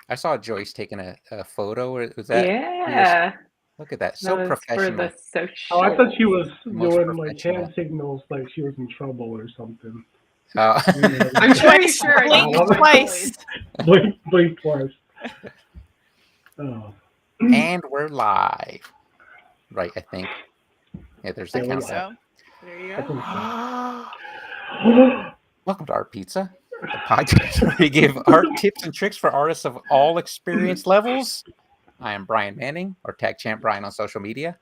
I saw Joyce taking a photo. Was that? Yeah, Look at that. that So was for professional. the Oh, I thought social. she was Most doing like professional. hand signals, like she was in trouble or something. Uh, I'm pretty Twice, sure I blink used my twice. voice. Blink twice. Oh, and we're live. Right, I think. Yeah, there's the I Yeah, we're think countdown. so. There you I go. think so. Welcome to Art Pizza, the podcast where we give art tips and tricks for artists of all experience levels. I am Brian Manning, or Tag Champ Brian on social media.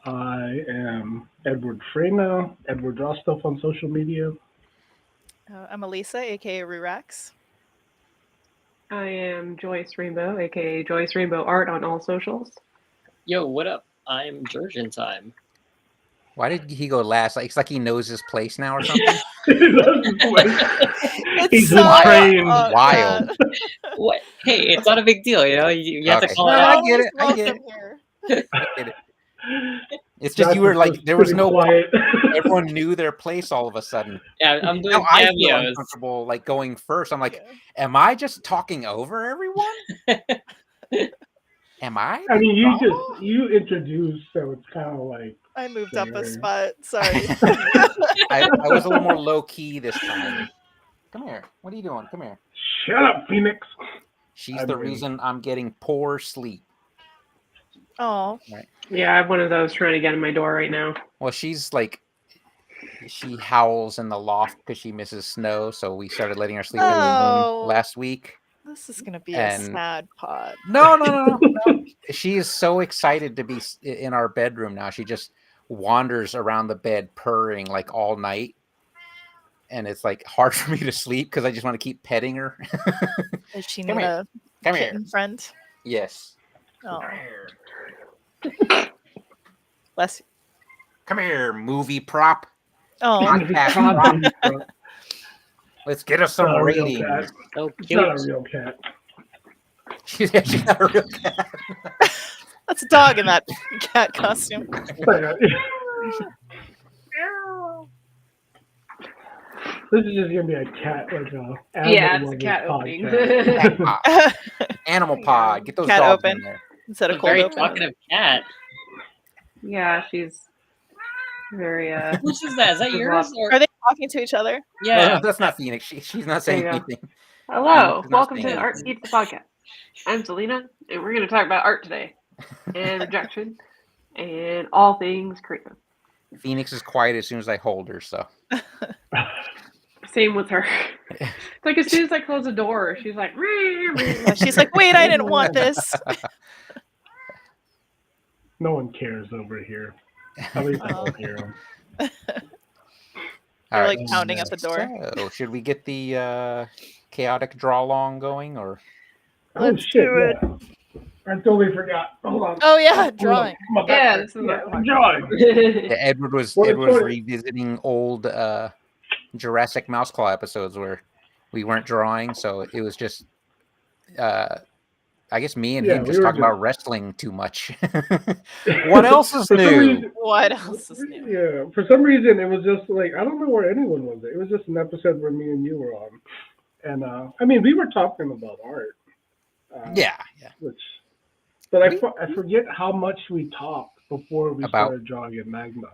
I am Edward Freyna. Edward draws stuff on social media. I'm Elisa, aka Rurax. I am Joyce Rainbow, aka Joyce Rainbow Art on all socials. Yo, what up? I'm Georgian Time. Why did he go last? Like, it's like he knows his place now or something. He's so, been trained. Wild. What? Hey, it's not a big deal, you know. You have to Okay. call No, it I out. get it. I get it. Here. I get it. It's just Josh you were is like, just there was sitting no. quiet. Everyone knew their place all of a sudden. Yeah, I'm doing Now I feel cameos. uncomfortable, like going first. I'm like, am I just talking over everyone? Am I? I mean, you introduced, so it's kind of like I moved up a Sorry. spot. Sorry. I was a little more low key this time. Come here. What are you doing? Come here. shut up, Phoenix. She's I the mean- reason I'm getting poor sleep. Oh, Yeah, I have one of those trying to get in my door right now. Well, she's like, she howls in the loft because she misses snow. So we started letting her sleep in the Oh. room last week. this is gonna be And- a sad pod. No. She is so excited to be in our bedroom now. She just wanders around the bed purring like all night. And it's like hard for me to sleep because I just want to keep petting her. Does she Come need here. a Come here. kitten friend? Yes. Oh, Come here. bless you. Come here, movie prop. Oh, Podcast prop. Let's get us some Not a real ratings. cat. So It's cute. not a real cat. She's not a real cat. that's a dog in that cat costume. This is just gonna be a cat, like a animal Yeah, it's a lovers cat opening. podcast. Cat pod. Animal pod. Get those Cat dogs open. in there. Instead A of cold very open. talkative cat. Yeah, she's very Whose is that? Is that yours? Or... Are they talking to each other? Yeah. No, that's not Phoenix. She's not saying There you go. anything. Hello, Phoenix is not welcome to saying the Art anything. Pizza Podcast. I'm Selena, and we're going to talk about art today, and rejection, and all things creative. Phoenix is quiet as soon as I hold her. So Same with her. It's like as soon as I close the door, she's like, "Ree, ree." Yeah, she's like, wait, I didn't want this. No one cares over here. At least I Oh. don't hear them. all They're right. like pounding at the door. So should we get the chaotic draw long going or? Oh Let's shit! do it. Yeah. I totally forgot. Hold on. Oh yeah, Hold on. drawing. My Yeah, bad. this is Yeah, what- I'm drawing. Yeah, Edward was Well, Edward's sorry. revisiting old Jurassic Mouse Claw episodes where we weren't drawing, so it was just I guess me and Yeah, him we just were talking just- about wrestling too much. What else is For some new? reason- What else is new? Yeah, for some reason it was just like I don't know where anyone was. It was just an episode where me and you were on, and I mean we were talking about art. Yeah. Which, but I forget how much we talked before we About- started drawing at Magma.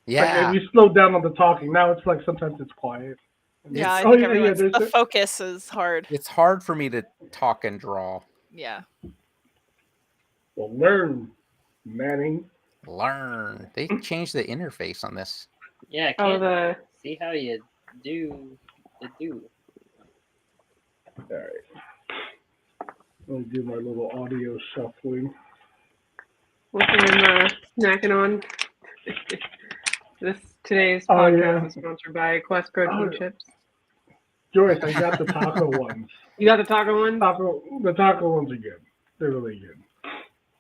Yeah. Like, we slowed down on the talking. Now it's like sometimes it's quiet. And Yeah, I it's- think yeah, everyone's there's the a- focus is hard. It's hard for me to talk and draw. Yeah. well, learn, Manning. Learn. They changed the interface on this. Yeah, I Oh, can't the see how you do the do. All right. Let me do my little audio shuffling. what I'm snacking on. Today's Oh, podcast yeah. is sponsored by Quest Protein Oh. Chips. Joyce, I got the taco ones. You got the taco one? The taco ones are good. They're really good.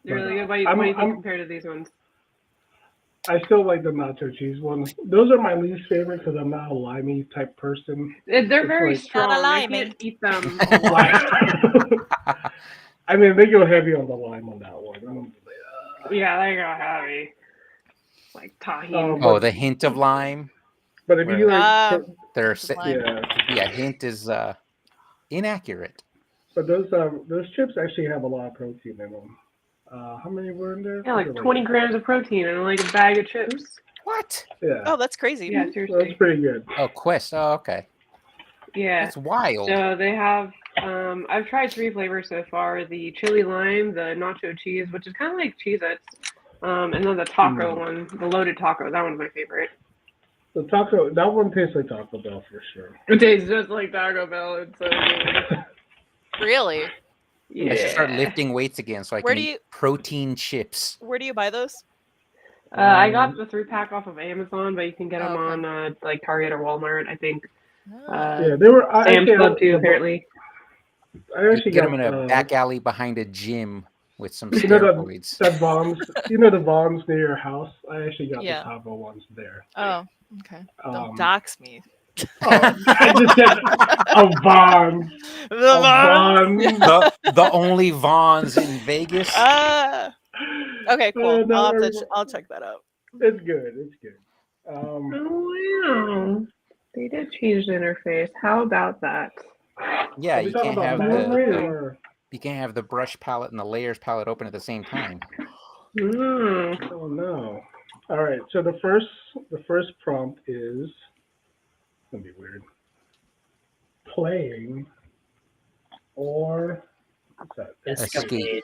They're really good. I'm- What do you think I'm- compared to these ones? I still like the nacho cheese ones. Those are my least favorite because I'm not a limey type person. They're very like- strong. Not a I limey. can't eat them. I mean, they go heavy on the lime on that one. I don't, Yeah, they go heavy. Like tahini. Oh, the hint of lime. but if you like, Ah. They're Hint of lime. yeah, yeah, hint is inaccurate. But those chips actually have a lot of protein in them. How many were in there? Yeah, like 20 grams of protein in like a bag of chips. What? Yeah, Oh, that's crazy. Yeah, that's seriously. pretty good. Oh, Quest. Oh, okay. Yeah. That's wild. So they have, I've tried 3 flavors so far: the chili lime, the nacho cheese, which is kind of like Cheez-Its, and then the taco one, the loaded taco. That one's my favorite. The taco, that one tastes like Taco Bell for sure. It tastes just like Taco Bell. It's so good. Really? Yeah. I should start lifting weights again so I Where can do eat you- protein chips. Where do you buy those? I got the 3-pack off of Amazon, but you can get them Oh, okay. on like Target or Walmart, I think. Yeah, they were. Sam's Club too, apparently. I actually Get got them in a back alley behind a gym with some You know steroids. that Vons. You know the Vons near your house. I actually got Yeah. the taco ones there. Oh, okay. Don't Um, dox me. I just said a Vons. A Vons. the only Vons in Vegas. Okay, cool. no, I'll check that out. It's good. It's good. Oh wow! They did change the interface. How about that? Yeah, are we you talking can't have about memory the or? you can't have the brush palette and the layers palette open at the same time. Mm. Oh no! All right. So the first prompt is gonna be weird. Playing or what's that? Escape.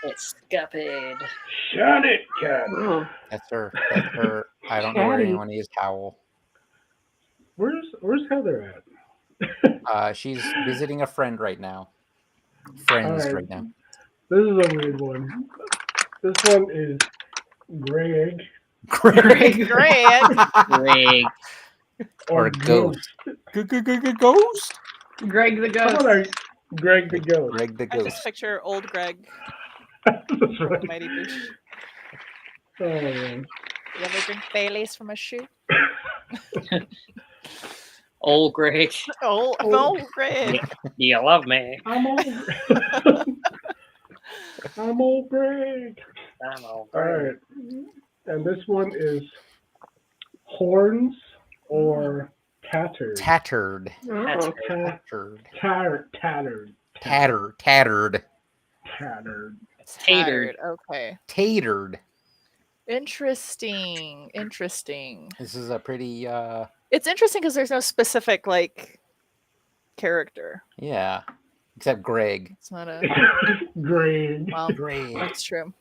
Escapade. Shut it, cat. Oh. That's her. That's her. I don't know where Chatty. anyone is. Howl. Where's Heather at? She's visiting a friend right now. Friends Alright. right now. This is a weird one. This one is Greg Great. Greg. Or Ghost. Ghost. Greg the How about Ghost. our Greg the Ghost? Greg the I just Ghost. picture old Greg, That's right. Mighty Boosh. Oh man. You ever drink Baileys from a shoe? Old Greg. Oh, Oh. no, Greg. Do you love me? I'm old. I'm old Greg. I'm old All Greg. right. And this one is horns or tattered. Tattered. Oh. Tattered. Tattered. Tattered. Tattered. Tatered. Okay. Tatered. Interesting. This is a pretty It's interesting because there's no specific like character. yeah. Except Greg. It's not a. Greg. Well, Greg. that's true.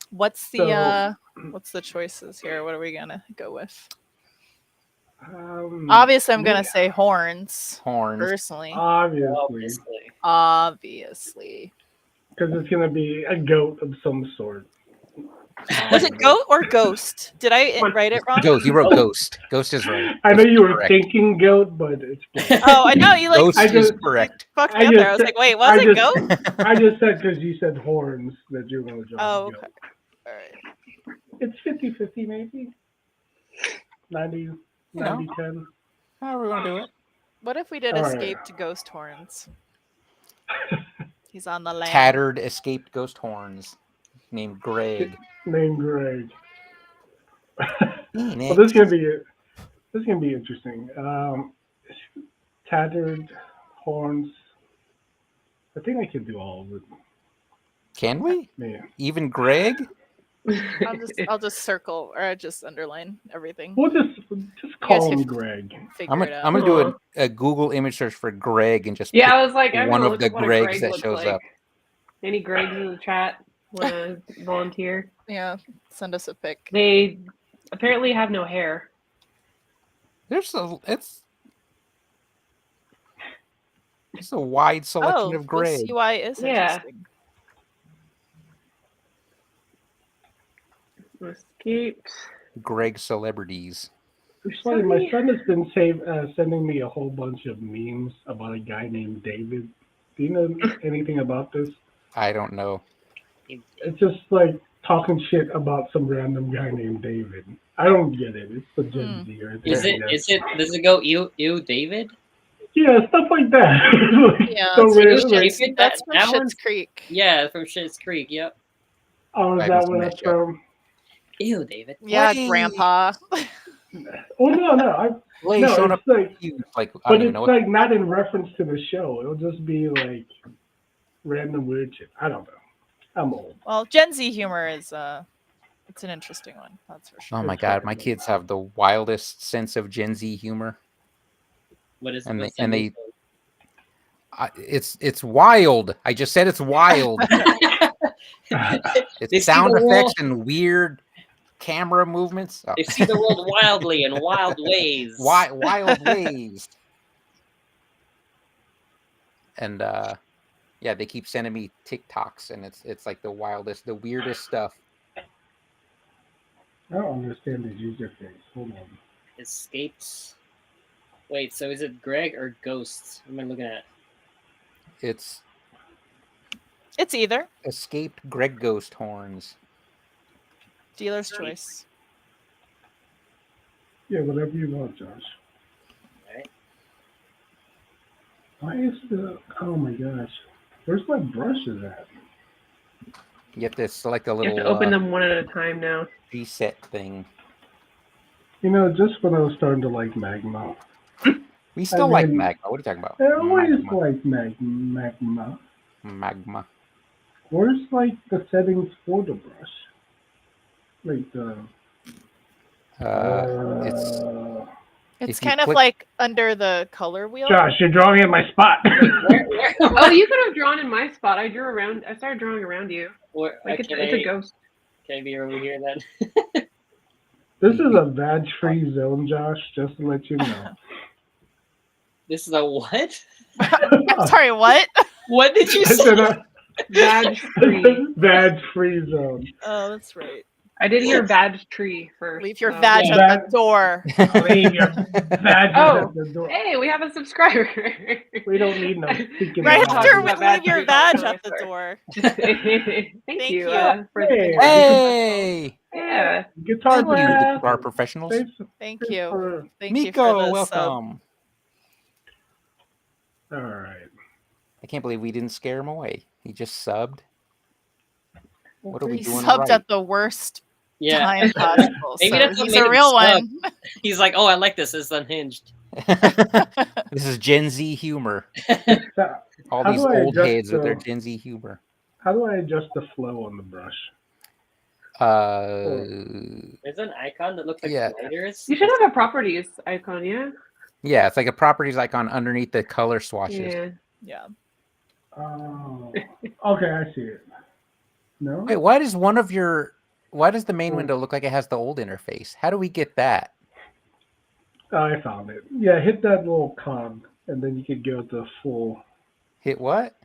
What's the So- what's the choices here? What are we gonna go with? Um, Obviously, I'm gonna yeah. say horns. Horns. Personally, Obviously. obviously. Because it's going to be a goat of some sort. Was it goat or ghost? Did I write it wrong? Ghost. You wrote Ghost. Ghost is right. I know Ghost you is were correct. thinking goat, but it's goat. Oh, I know you like Ghost I is just- correct. fucked I me up there. I was just- like, wait, I was it just- goat? I just said because you said horns that you're going to draw. Oh, goat. okay. All right. It's 50-50 maybe. 90, 90-10. How are we gonna do it? What if we did All right. escape to ghost horns? He's on the land. Tattered escaped ghost horns named Greg. Named Greg. Well, Well, this is gonna be interesting. Tattered horns. I think I can do all of it. Can we? Man, Even Greg? I'll just circle or just underline everything. we'll just guys call can him Greg. Figure I'm it gonna, out. I'm gonna do a Google image search for Greg and just Yeah, pick I was like, I'm one gonna of look the up what a Gregs Greg that looks shows like. up. Any Gregs in the chat want to volunteer? Yeah, send us a pic. They apparently have no hair. It's a wide selection Oh, of Greg. this UI is Yeah. interesting. Escaped. Greg celebrities. It's funny, my son has been sending me a whole bunch of memes about a guy named David. Do you know anything about this? I don't know. It's just like talking shit about some random guy named David. I don't get it. It's the Gen Z right there. Does it go ew David? Yeah, stuff like that. Like, Yeah, so it's random, David. like, David, That's from that Schitt's one's- Creek. Yeah, from Schitt's Creek. Yep. oh, I is that haven't where seen that's that show. from? Ew, David. Yeah, Wait. Grandpa. Oh no, Lay No, showing up it's like, huge, like I but don't even it's know. What, like not in reference to the show. It'll just be like random weird shit. I don't know. I'm old. Well, Gen Z humor is it's an interesting one. That's for sure. oh my It's god, fine. my kids have the wildest sense of Gen Z humor, What is and what's they, and the they it's wild. I just said it's wild. They It's see sound the effects world- and weird camera movements. Oh. They see the world wildly in wild ways. Wild ways. And yeah, they keep sending me TikToks, and it's like the wildest, the weirdest stuff. I don't understand his user face. Hold on. Escapes. Wait, so is it Greg or Ghost? What am I looking at? It's It's either escaped Greg Ghost horns. dealer's choice. Yeah, whatever you want, Josh. Alright. Why is the? Oh my gosh, where's my brushes at? You have to select a You have little to open them one at a time now. reset thing. You know, just when I was starting to like magma, We still like mean, magma. What are you talking about? I always Magma. like magma. Magma. Where's like the settings for the brush? Like the. It's It's If you kind of click- like under the color wheel. Josh, you're drawing at my spot. Where, Oh, you could have drawn in my spot. I drew around. I started drawing around you. Like it's, can, it's a ghost. can I be over here then? This is a badge-free zone, Josh. Just to let you know. This is a what? I'm sorry, what? What did you I say? said a Badge free. badge-free zone. Oh, that's right. I did hear badge tree first. Leave your so- badge yeah. at the door. Leave your badges Oh, at the door. Hey, we have a subscriber. We don't need no speaking Right of after badges. we leave your badge at the door. Thank you. you. For the Hey. hey, Yeah. guitar Hello. player. our professionals. Thanks Thank for- you. Thank you Miko, for the sub. welcome. All right. I can't believe we didn't scare him away. He just subbed. What are we He doing subbed right? at the worst Yeah. time possible. Maybe so that's what he's made a him real sub. one. He's like, oh, I like this. It's unhinged. This is Gen Z humor. So, All How these do I old adjust heads with their the- Gen Z humor. how do I adjust the flow on the brush? There's an icon that looks like Yeah. sliders. You should have a properties icon, yeah? Yeah, it's like a properties icon underneath the color swatches. Yeah. Yeah. Oh, okay, I see it. No? Wait, why does the main Oh. window look like it has the old interface? How do we get that? Oh, I found it. Yeah, hit that little cog, and then you could go to full. Hit what?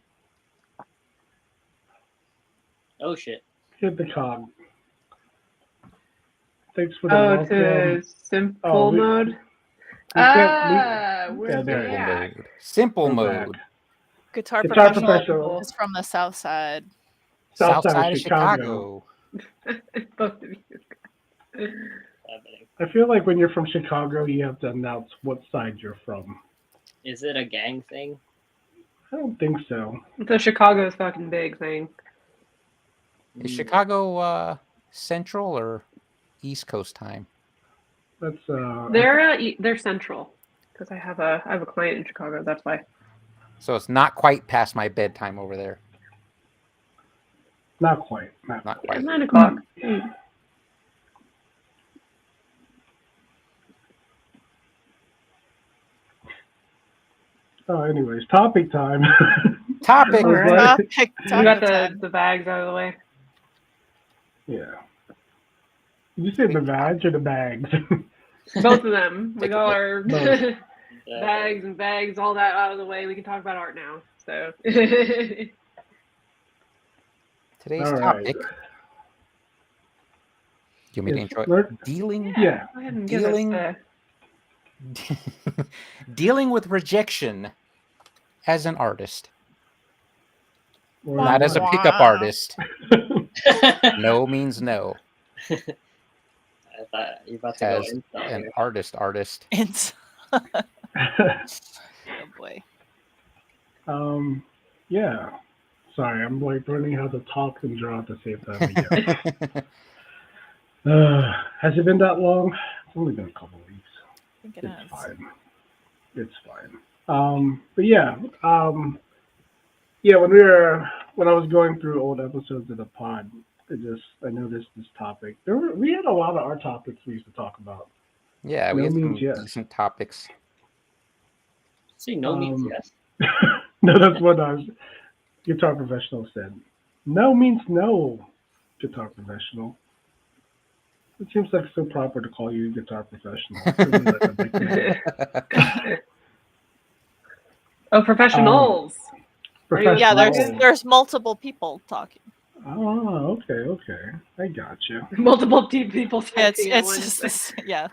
Oh shit. Hit the cog. Thanks for the Oh, welcome. to simple Oh, we- mode? we Ah, where's yeah, there the it is. hack? Simple We're mode. back. Guitar Guitar professional professional. is from the south side. South side of Chicago. Both of you. Happening. I feel like when you're from Chicago, you have to announce what side you're from. Is it a gang thing? I don't think so. It's a Chicago's fucking big thing. Is Chicago Central or East Coast time? That's They're central because I have a client in Chicago. That's why. So it's not quite past my bedtime over there. not quite. Not Not Yeah, quite. 9 o'clock. Oh, anyways, topic time. Topic. All right. Topic We got time. the bags out of the way. Yeah. Did you say the badge or the bags? Both of them. We Take a got look. our Both. bags and bags, all that out of the way. We can talk about art now. So. Go Today's All right. topic. You want me to Yes, intro it? learn- Dealing Yeah. ahead and give Dealing- us dealing with rejection as an artist, Or not as a Wow. pickup artist. No means no. I thought you were about to go As in. an artist. It's oh boy. Yeah. Sorry, I'm like learning how to talk and draw at the same time again. Has it been that long? It's only been a couple of weeks. think it It's has. fine. It's fine. But yeah, yeah. When I was going through old episodes of the pod, I noticed this topic. We had a lot of our topics we used to talk about. Yeah, we No had some means yes. decent topics. See, no means yes. No, that's what our guitar professional said. No means no, guitar professional. It seems like so proper to call you guitar professional. Really like a big thing. Oh, professionals. Professional. Yeah, Professional. there's multiple people talking. Oh, okay. I got you. Multiple people Yeah, it's typing at it's once. just this, yeah.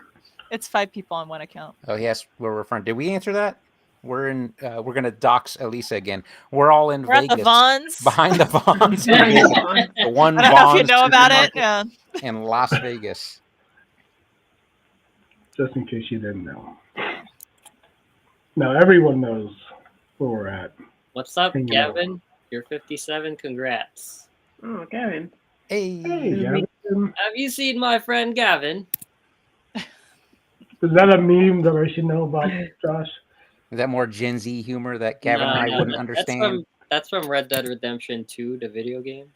It's 5 people on one account. Oh yes, we're referring. Did we answer that? We're in. We're gonna dox Elisa again. We're all in We're at Vegas, the Vons. behind the Vons, Yeah, in yeah. Vegas. The one I don't know if you Vons know about it. supermarket Yeah. in Las Vegas. Just in case you didn't know. Now everyone knows where we're at. What's up, Hanging out. Gavin? You're 57. Congrats. Oh, Gavin. Hey, Hey, Mhm. Gavin. Have you seen my friend Gavin? Is that a meme that I should know about, Josh? is that more Gen Z humor that Gavin and I wouldn't understand? That's from Red Dead Redemption 2, the video game.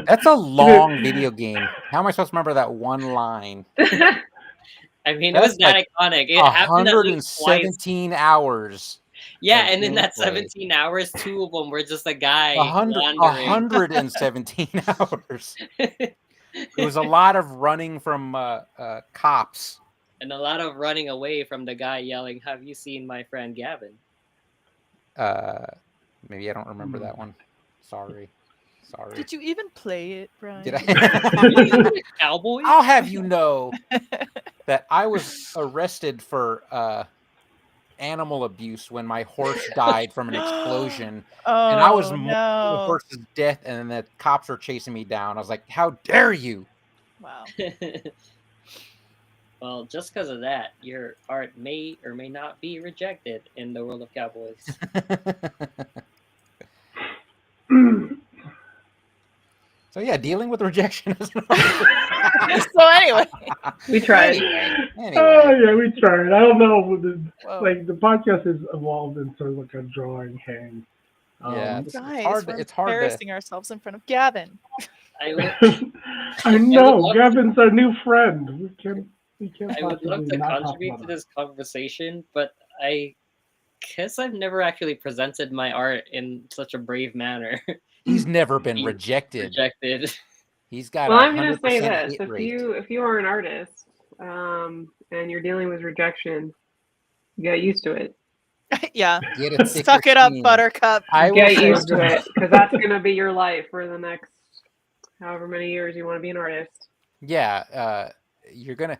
That's a long video game. How am I supposed to remember that one line? I mean, it was That's that iconic. It happened at least twice. 117 hours. Yeah, of and in that gameplay. 17 hours, 2 of them were just a guy 100, wandering. 117 hours. It was a lot of running from cops. And a lot of running away from the guy yelling, "Have you seen my friend Gavin?" Maybe I don't remember that one. Sorry. Did you even play it, Brian? Did I? Cowboy? I'll have you know that I was arrested for animal abuse when my horse died from an explosion. Oh, And I was mourning the no. horse's death, and then the cops were chasing me down. I was like, how dare you? Wow. Well, just because of that, your art may or may not be rejected in the world of cowboys. So yeah, dealing with rejection is So anyway, We tried. Anyway. Oh yeah, we tried. I don't know. Well, Like the podcast has evolved into like a drawing hang. Yeah, it's guys, hard. we're It's hard to. embarrassing ourselves in front of Gavin. I would, I know love Gavin's our new friend. We can't I would love possibly to not talk contribute about to this conversation, but I guess I've never actually presented my art in such a brave manner. He's never been He- rejected. Rejected. He's got. Well, a I'm gonna 100% say this: hit rate. if you are an artist, and you're dealing with rejection, get used to it. Yeah. Get a thicker Suck it up, skin. Buttercup. I will Get say used to this. it, because that's gonna be your life for the next however many years you want to be an artist. Yeah, you're gonna.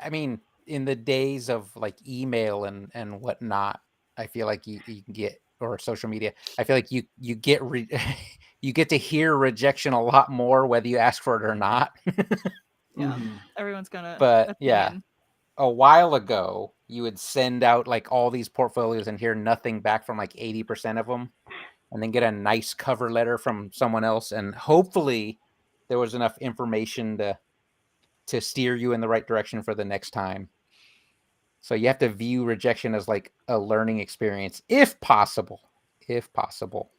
I mean, in the days of like email and whatnot, I feel like you can get, or social media. I feel like you get you get to hear rejection a lot more whether you ask for it or not. Yeah. Mhm. Everyone's gonna. But yeah, opinion. a while ago, you would send out like all these portfolios and hear nothing back from like 80% of them, and then get a nice cover letter from someone else, and hopefully there was enough information to steer you in the right direction for the next time. So you have to view rejection as like a learning experience, if possible. If possible.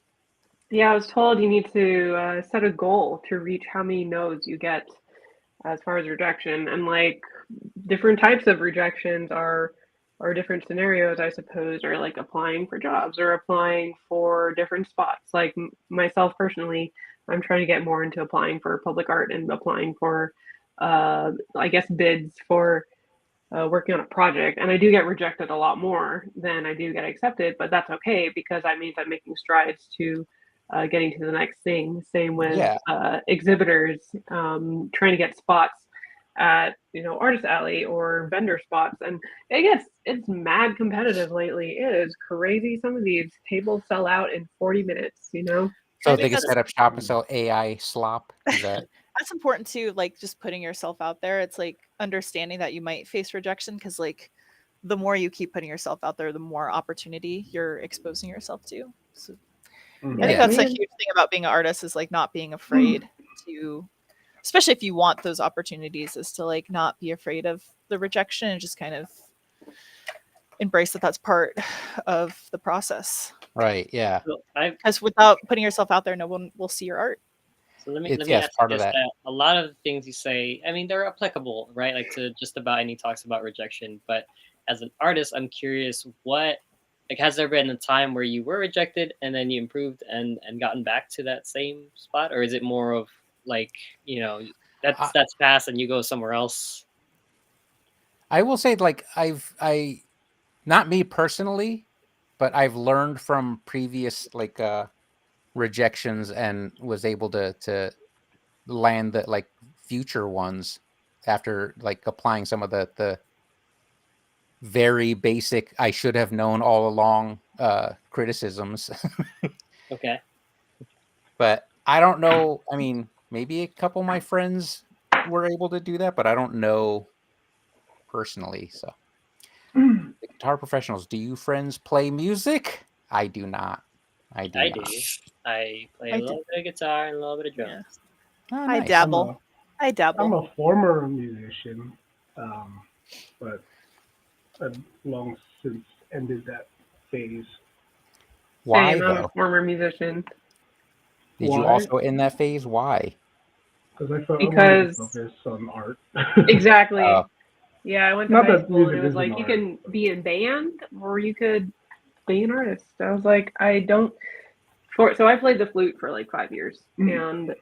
Yeah, I was told you need to set a goal to reach how many no's you get as far as rejection, and like different types of rejections are different scenarios, I suppose, or like applying for jobs or applying for different spots. Like myself personally, I'm trying to get more into applying for public art and applying for, I guess, bids for working on a project, and I do get rejected a lot more than I do get accepted, but that's okay because that means I'm making strides to getting to the next thing. Same with Yeah. Exhibitors, trying to get spots at Artist Alley or vendor spots, and it's mad competitive lately. It is crazy. Some of these tables sell out in 40 minutes. So I they think can that's- set up shop and sell AI slop. Is that That's important too. Like just putting yourself out there. It's like understanding that you might face rejection, because like the more you keep putting yourself out there, the more opportunity you're exposing yourself to. So Mhm. I think Yeah. that's a huge thing about being an artist, is like not being afraid to especially if you want those opportunities, is to like not be afraid of the rejection and just kind of embrace that that's part of the process. Right. Yeah. So I've Because without putting yourself out there, no one will see your art. So let me It's let me yes, ask you part of this: that. that a lot of the things you say, I mean, they're applicable, right? Like to just about any talks about rejection. But as an artist, I'm curious, what like has there been a time where you were rejected and then you improved and gotten back to that same spot, or is it more of like that's past and you go somewhere else? I will say, like, I not me personally, but I've learned from previous like rejections and was able to land the like future ones after like applying some of the very basic I should have known all along criticisms. Okay. But I don't know. I mean, maybe a couple of my friends were able to do that, but I don't know personally. So, the guitar professionals, do you friends play music? I do not. I do I not. do. I play I a do. little bit of guitar and a little bit of Yeah. drums. Oh, I nice. dabble. I I'm dabble. a former musician, but I've long since ended that phase. Why Same. I'm a though? former musician. Did you Why? also in that phase? Why? Because I wanted to Because focus on art. exactly. Oh. Yeah, I went to Not high that school and music it was isn't like you art, can but- be in band or you could be an artist. I was like, I don't. So I played the flute for like 5 years, and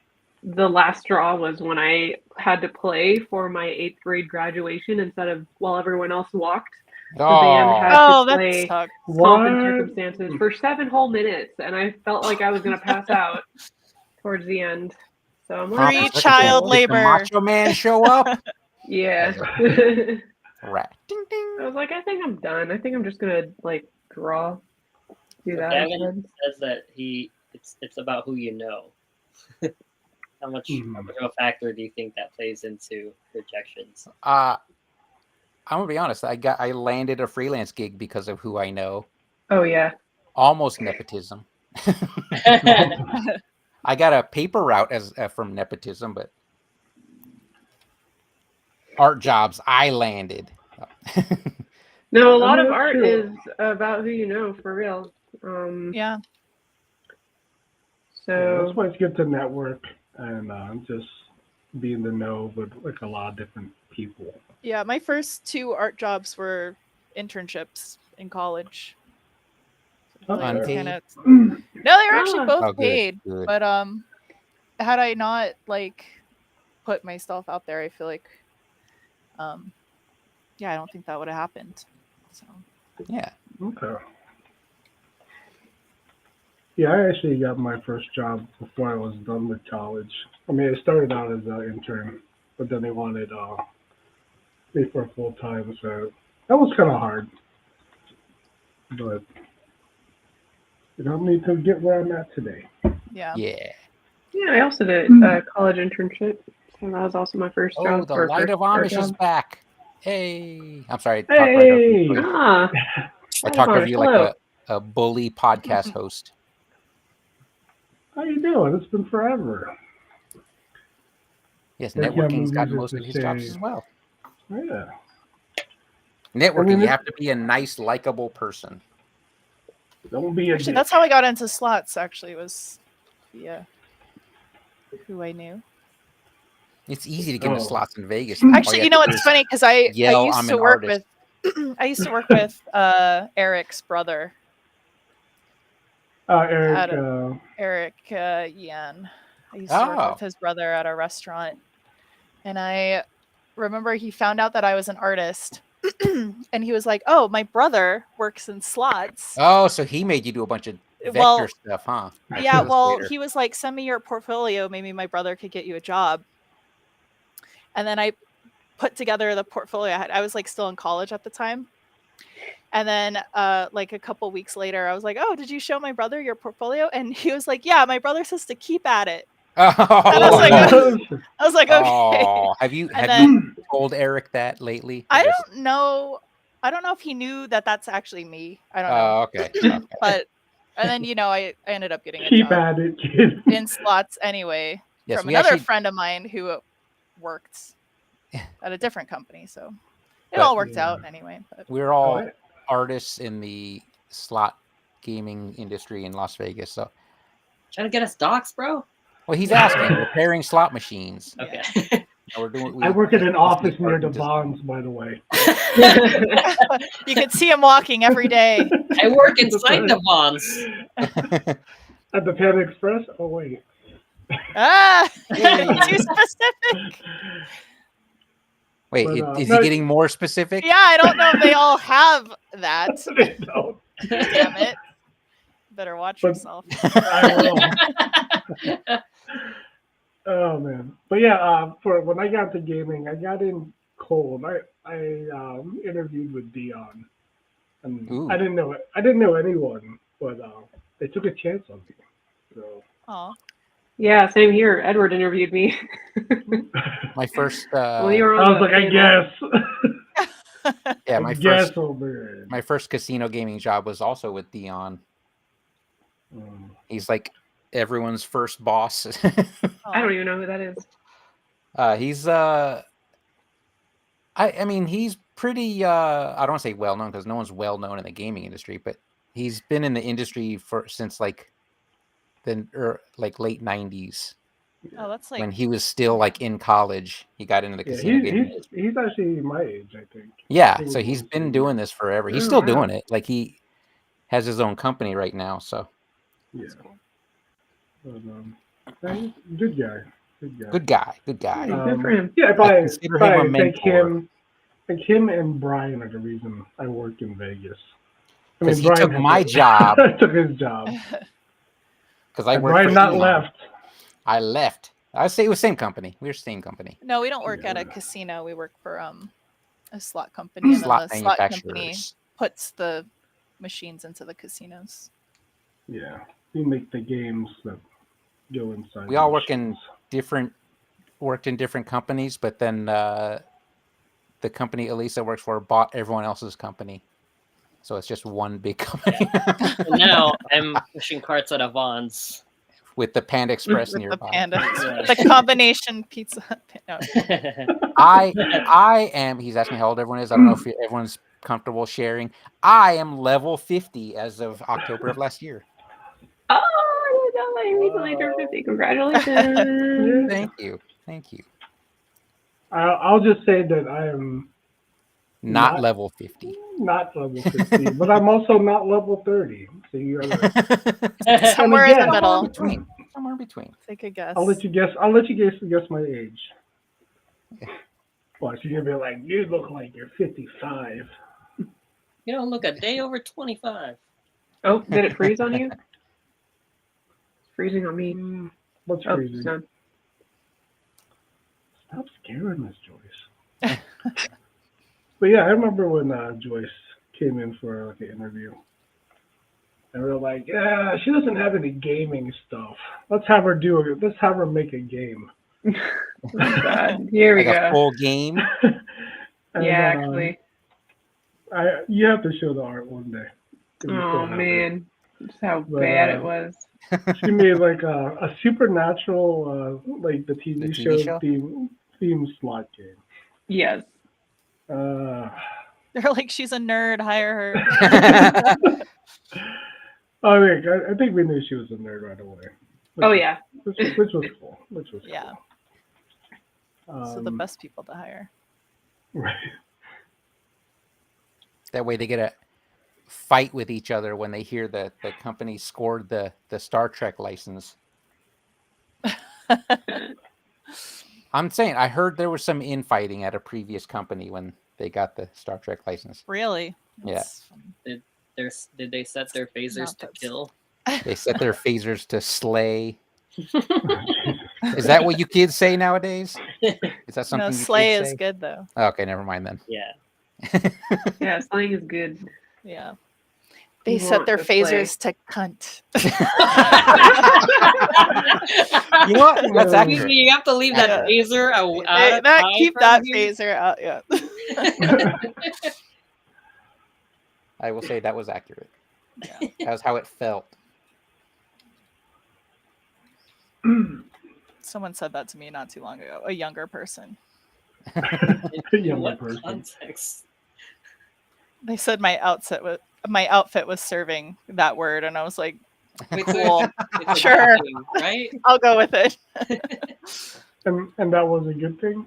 the last straw was when I had to play for my 8th grade graduation instead of while everyone else walked. The band had Oh, to that play sucks. Pomp and What? Circumstances for 7 whole minutes, and I felt like I was gonna pass out towards the end. So I'm like, Free that's child cool. Did the labor. Macho Man show up? Yeah. Rat. Ding ding. I was like, I think I'm done. I think I'm just gonna like draw, do So that Gavin instead. says that it's about who you know. How much Mhm. of a factor do you think that plays into rejections? I'm gonna be honest. I landed a freelance gig because of who I know. Oh yeah. Almost nepotism. I got a paper route as from nepotism, but art jobs I landed. No, a lot mean, of that's art true. is about who you know for real. Yeah. Yeah, that's So why it's good to network and just be in the know with like a lot of different people. Yeah. My first 2 art jobs were internships in college. Okay. Unpaid? Kinda... No, they were actually Ah. both Oh, good, paid. good. But had I not like put myself out there, I feel like yeah, I don't think that would have happened. So Yeah. Okay. Yeah, I actually got my first job before I was done with college. I mean, I started out as an intern, but then they wanted me for full time, so that was kind of hard. But it helped me to get where I'm at today. yeah. Yeah. yeah, I also did a college internship. So that was also my first Oh, job. the or light first of art Amish is job. back. Hey. I'm sorry. I talked right over Hey! you. Ah, I Light of talked over Amish, you hello. like a bully podcast host. How you doing? It's been forever. Yes, Like, yeah, networking's gotten movies most is of to his jobs say- as well. Yeah. Networking, I mean, you it's- have to be a nice, likable person. Don't be a Actually, dick. that's how I got into slots. Actually, was via who I knew. It's easy to get into Oh. slots in Vegas. All Actually, have you know to do what's is funny? Because I yell, used "I'm to an work artist." with I used to work with Eric's brother, Eric, Eric Yan. I used to work Oh. with his brother at a restaurant, and I remember he found out that I was an artist, and he was like, "Oh, my brother works in slots." Oh, so he made you do a bunch of vector Well, stuff, huh? As Yeah, an well, illustrator. he was like, "Send me your portfolio. Maybe my brother could get you a job." And then I put together the portfolio. I was like still in college at the time. And then like a couple weeks later, I was like, "Oh, did you show my brother your portfolio?" And he was like, "Yeah, my brother says to keep at it." Oh, I was like, I was like, "Okay." oh, have you And you told Eric that lately? I don't know. I don't know if he knew that that's actually me. I don't know. Oh, okay. Okay. But and then I ended up getting a keep job at it, kid. in slots anyway Yes, from we another actually friend of mine who worked at a different company, so it But- all worked Yeah. out anyway. But We're all Alright. artists in the slot gaming industry in Las Vegas. So, Trying to get us docs, bro. well, he's asking repairing slot machines. Okay. We're doing. I work in an office near the just- Bonds, by the way. you could see him walking every day. I work inside the bonds. At the Pan Express? Oh, wait. Ah, Hey. too specific. Wait, But, is no- he getting more specific? Yeah, I don't know if they all have that. They don't. Damn it! Better watch But- yourself. I will. Oh man, but yeah, for when I got to gaming, I got in cold. I interviewed with Dion, and Ooh. I didn't know anyone, but they took a chance on me. So Oh, Yeah, same here. Edward interviewed me. My first, Well, you were I on was like, I guess. yeah, I my guess first, over. my first casino gaming job was also with Dion. He's like everyone's first boss. I don't even know who that is. He's I mean he's pretty I don't want to say well known because no one's well known in the gaming industry, but he's been in the industry since like like late 90s Oh, that's like when he was still like in college. He got into the Yeah, casino gaming industry. he's actually my age, I think. Yeah, he so was he's on been TV. doing this forever. He's Oh, still wow. doing it. Like he has his own company right now. So Yeah, but, yeah, he's a good guy. good guy, good guy. Yeah. Good for him. Yeah, if I I consider if him a I think mentor. him and Brian are the reason I work in Vegas. I 'Cause he Brian took had my to- job. took his job. Because I And worked Brian for not Elon. left. I left. I say it was same company. We were same company. no, we don't work at a casino. We work for a slot company, and Slot then the slot company manufacturers. puts the machines into the casinos. Yeah, we make the games that go inside. We the all work in machines. worked in different companies, but then the company Elisa works for bought everyone else's company. So it's just one big company And now I'm pushing carts out of bonds. with the Panda Express With the nearby. panda, Yeah. the combination pizza. No. I am. He's asking how old everyone is. I don't know if everyone's comfortable sharing. I am level 50 as of October of last year. Oh, I didn't know I recently turned 50. Congratulations. Thank you. Thank you. I'll just say that I am Not Not- level 50. not level 50, but I'm also not level 30. So you gotta, Somewhere in the again- middle. Between. Somewhere in between. Take a guess. I'll let you guess my age. Watch, you're gonna be like, you look like you're 55. You don't look a day over 25. Oh, did it freeze on you? It's freezing on me. What's Oh, crazy? it's done. Stop scaring us, Joyce. But yeah, I remember when Joyce came in for like an interview, and we were like, "Yeah, she doesn't have any gaming stuff. Let's have her make a game." Oh, God. Here we Like a go. full game. And, Yeah, actually. you have to show the art one day. if you still Oh, have it. man. Just how But, bad it was. She made like a supernatural, like the TV, The TV show? theme slot game. Yes. They're like, she's a nerd. Hire her. I think we knew she was a nerd right away. Oh, yeah. Which was cool. Yeah. Cool. So the best people to hire. Right. That way they get a fight with each other when they hear that the company scored the Star Trek license. I'm saying I heard there was some infighting at a previous company when they got the Star Trek license. Really? Yeah. That's funny. Did they set their phasers Not to that- kill? They set their phasers to slay. Is that what you kids say nowadays? Is that something No, you slay kids is say? good though. Okay, never mind then. Yeah. Yeah, slang is good. Yeah. They You set want their to slay. phasers to cunt. You know what? That's Yeah. accurate. You have to leave that Yeah. phaser out. Keep that phaser out. Yeah. I will say that was accurate. That was how it felt. Someone said that to me not too long ago. A younger person. In Younger what person. context? They said my outfit was serving that word, and I was like, Wait, so cool. it's a Sure. good thing, right? I'll go with it. And that was a good thing?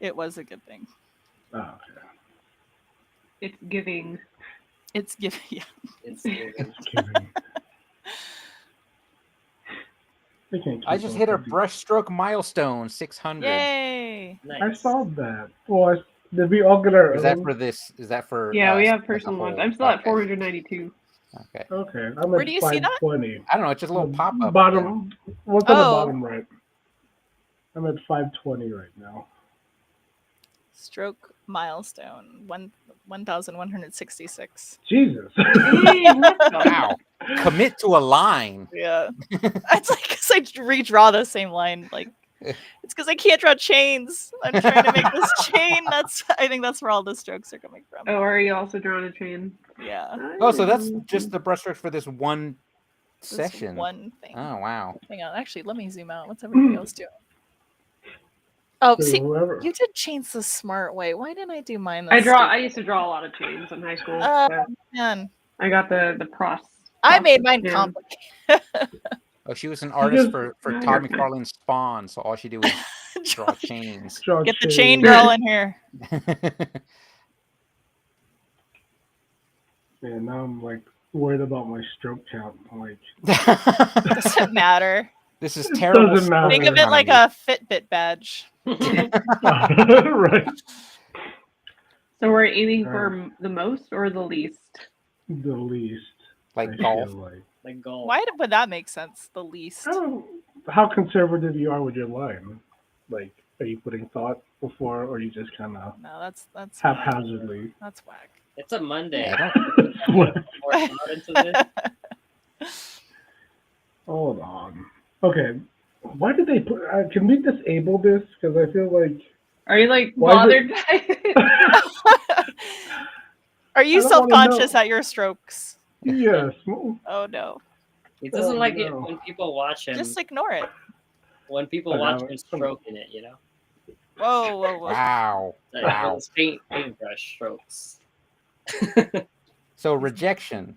It was a good thing. Oh, okay. It's giving. It's giving. Yeah. It's Just kidding. They can't I keep just up hit a with you. brushstroke milestone, 600. Yay! nice. I saw that. Well, did we all get our Is that own? for this? Is that for? Yeah, we have as a personal ones. whole? I'm still at Okay. 492. Okay. Okay, I'm Where at do you see that? 520. I don't know. It's just a little pop up. Bottom. What's on the Oh. bottom right? I'm at 520 right now. Stroke milestone 1,166. Jesus. Dang, let's go. Wow. Commit to a line. Yeah, it's like because I redraw the same line. Like it's because I can't draw chains. I'm trying to make this chain. I think that's where all the strokes are coming from. Oh, are you also drawing a chain? Yeah, Oh, so that's just the brushstrokes for this one this session. one thing. Oh wow. Hang on, actually, let me zoom out. What's everybody else doing? Oh, So see, whoever. you did chains the smart way. Why didn't I do mine? The I stupid- used to draw a lot of chains in high school. Oh so man, I got the pros. I made mine Yeah. complicated. Oh, she was an artist just- for No, Todd you're fine. McFarlane's Spawn, so all she did was draw chains. Draw Get the chains. chain girl in here. Yeah, now I'm like worried about my stroke count. I'm like, Doesn't matter. This is It terrible. doesn't matter. Think of it like a Fitbit badge. right. So we're aiming for the most or the least? The least. like I golf. feel like. Like golf. Why would that make sense? The least. How conservative you are with your line? Like, are you putting thought before, or you just kind of No, that's haphazardly? that's whack. It's a Monday. Yeah, More thought into this. Hold on. Okay. Why did they put? Can we disable this? Because I feel like. Are you like Why is bothered by it? Are you I don't wanna self-conscious know. at your strokes? Yes. Oh no. He doesn't Oh, like it no. when people watch him. Just ignore it. When people I watch know. him stroking it, you know. Whoa, whoa, whoa. Wow. Like, Wow. those paintbrush strokes. So rejection.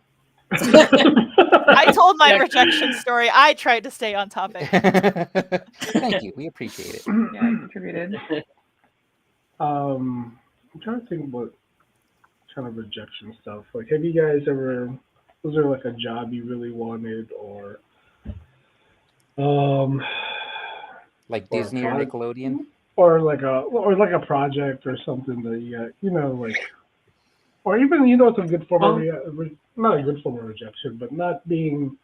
I told my Yeah. rejection story. I tried to stay on topic. Thank you. We appreciate it. Yeah, I contributed. I'm trying to think what kind of rejection stuff. Like, have you guys ever? Was there like a job you really wanted, or Like Or Disney or product. Nickelodeon. or like a project or something that you know, like, or even it's a good form of not a good form of rejection, but not being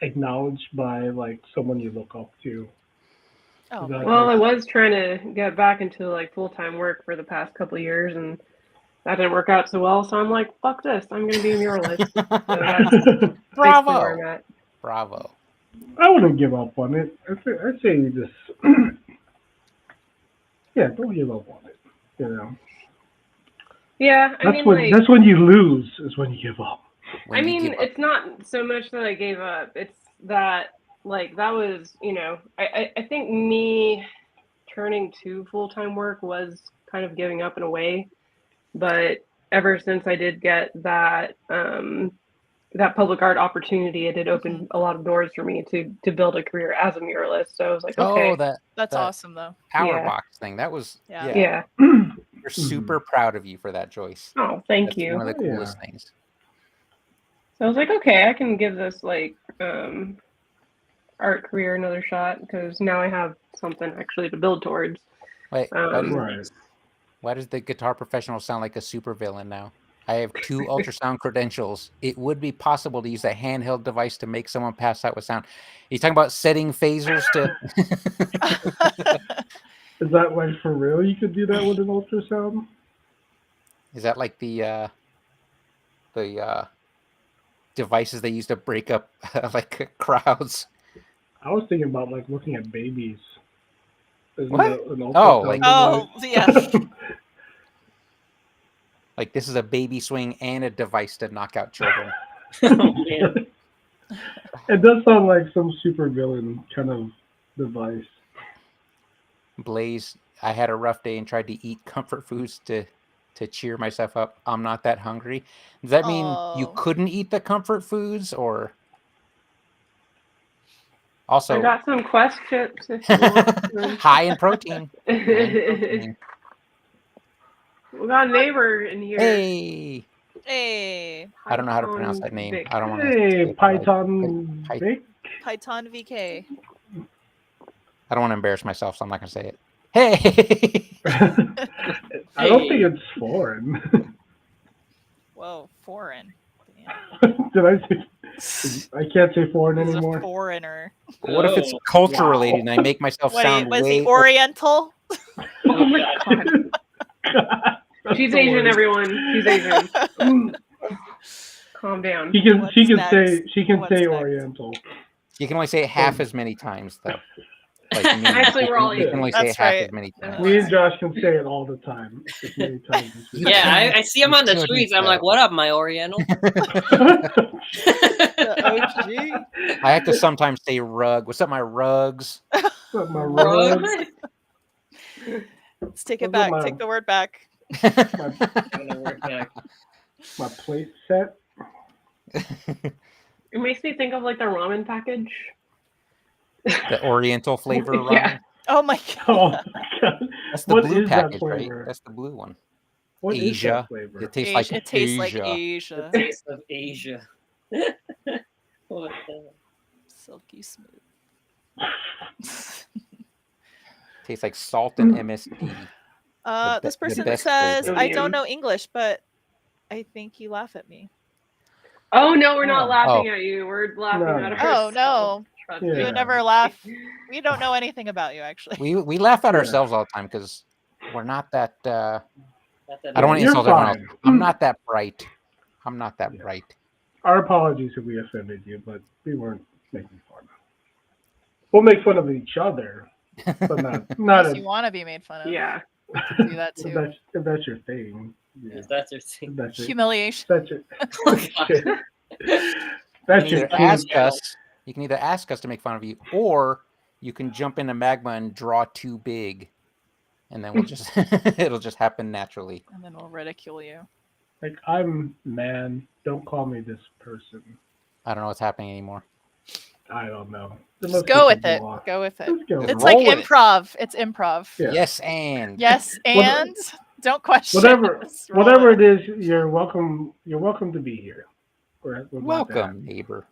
acknowledged by like someone you look up to. Oh, That- Well, I was trying to get back into like full-time work for the past couple of years, and that didn't work out so well. So I'm like, fuck this. I'm going to be a muralist. So that's basically where Bravo. I'm at. Bravo. I wouldn't give up on it. I'd say you just, yeah, don't give up on it. You know, Yeah, I mean, like, that's when you lose is when you give up. When I you mean, give up. it's not so much that I gave up. It's that, like, that was, I think me turning to full-time work was kind of giving up in a way. But ever since I did get that that public art opportunity, it did open a lot of doors for me to build a career as a muralist. So I was like, okay, Oh, that that's that- awesome though. power Yeah. box thing. That was Yeah. yeah. We're super proud of you for that, Joyce. Oh, thank That's you. one of the Oh, yeah. coolest things. So I was like, okay, I can give this like art career another shot because now I have something actually to build towards. Wait, Right. why does the guitar professional sound like a supervillain now? I have 2 ultrasound credentials. It would be possible to use a handheld device to make someone pass out with sound. Are you talking about setting phasers to? Is that like for real? You could do that with an ultrasound? Is that like the devices they use to break up like crowds? I was thinking about like looking at babies. Isn't What? that an ultrasound Oh, like- Oh, device? yeah. Like this is a baby swing and a device to knock out children. Oh, man. It does sound like some super villain kind of device. Blaze, I had a rough day and tried to eat comfort foods to cheer myself up. I'm not that hungry. Does that mean you Oh. couldn't eat the comfort foods, or I also got some Quest chips if you want them. high in protein? High in We protein. got a neighbor in here. Hey, Hey, I don't know how to pronounce that name. I don't want to. Hey, Python Py- Vic. Python VK. I don't want to embarrass myself, so I'm not going to say it. Hey. I don't think it's foreign. Whoa, foreign. Damn. Did I say? I can't say foreign He's a anymore. foreigner. What if it's Oh, culture wow. related and I make myself What sound was way he Oriental? Oh my god. That's She's the Asian, worst. everyone. She's Asian. Calm down. She can What's say next? she can What's say next? Oriental. You can only say it half as many times, though. Like me. Actually, we're all You can only say it That's half right. as many times. Me and Josh can say it all the time, as many times as we Yeah, I see him on the couldn't streets. I'm tell. like, "What up, my Oriental?" The OG. I have to sometimes say rug. What's up, my rugs? But my Rug? rug, Let's take it Those are back. my- Take the word back. I'm gonna work back. my plate set. It makes me think of like the ramen package. The Oriental flavor ramen. Yeah. Oh my Oh god. my god. That's the What blue is that package, right? flavor? That's the blue one. What is Asia. that flavor? It tastes like It tastes like Asia. Asia. The taste of Asia. What the? Silky smooth. Tastes like salt and MSG. This the person best says, flavor. I don't know English, but I think you laugh at me. Oh no, we're not Oh. laughing at you. We're laughing No. at Oh ourselves. no. Trust Yeah. me. You would never laugh. We don't know anything about you, actually. We laugh at Yeah. ourselves all the time because we're not that. Not that I don't want to You're insult everyone fine. else. I'm not that bright. I'm not that Yeah. bright. Our apologies if we offended you, but we weren't making fun. We'll make fun of each other, but not Unless as, you want to be made fun of. Yeah. Do that if too. that's your thing. Yeah. Is that your If thing? that's your, Humiliation. that's your, Oh, God. that's You your can either kink. ask us to make fun of you, or you can jump into magma and draw too big, and then we'll just it'll just happen naturally. And then we'll ridicule you. Like, I'm man. Don't call me this person. I don't know what's happening anymore. I don't know. There Just must be go with some it. law. Go with it. Just go. It's Roll like with it. improv. It's improv. Yeah. Yes, and Yes, and don't question. Whatever, Just roll whatever it. it is, you're welcome. You're welcome to be here. We're glad to have welcome, neighbor.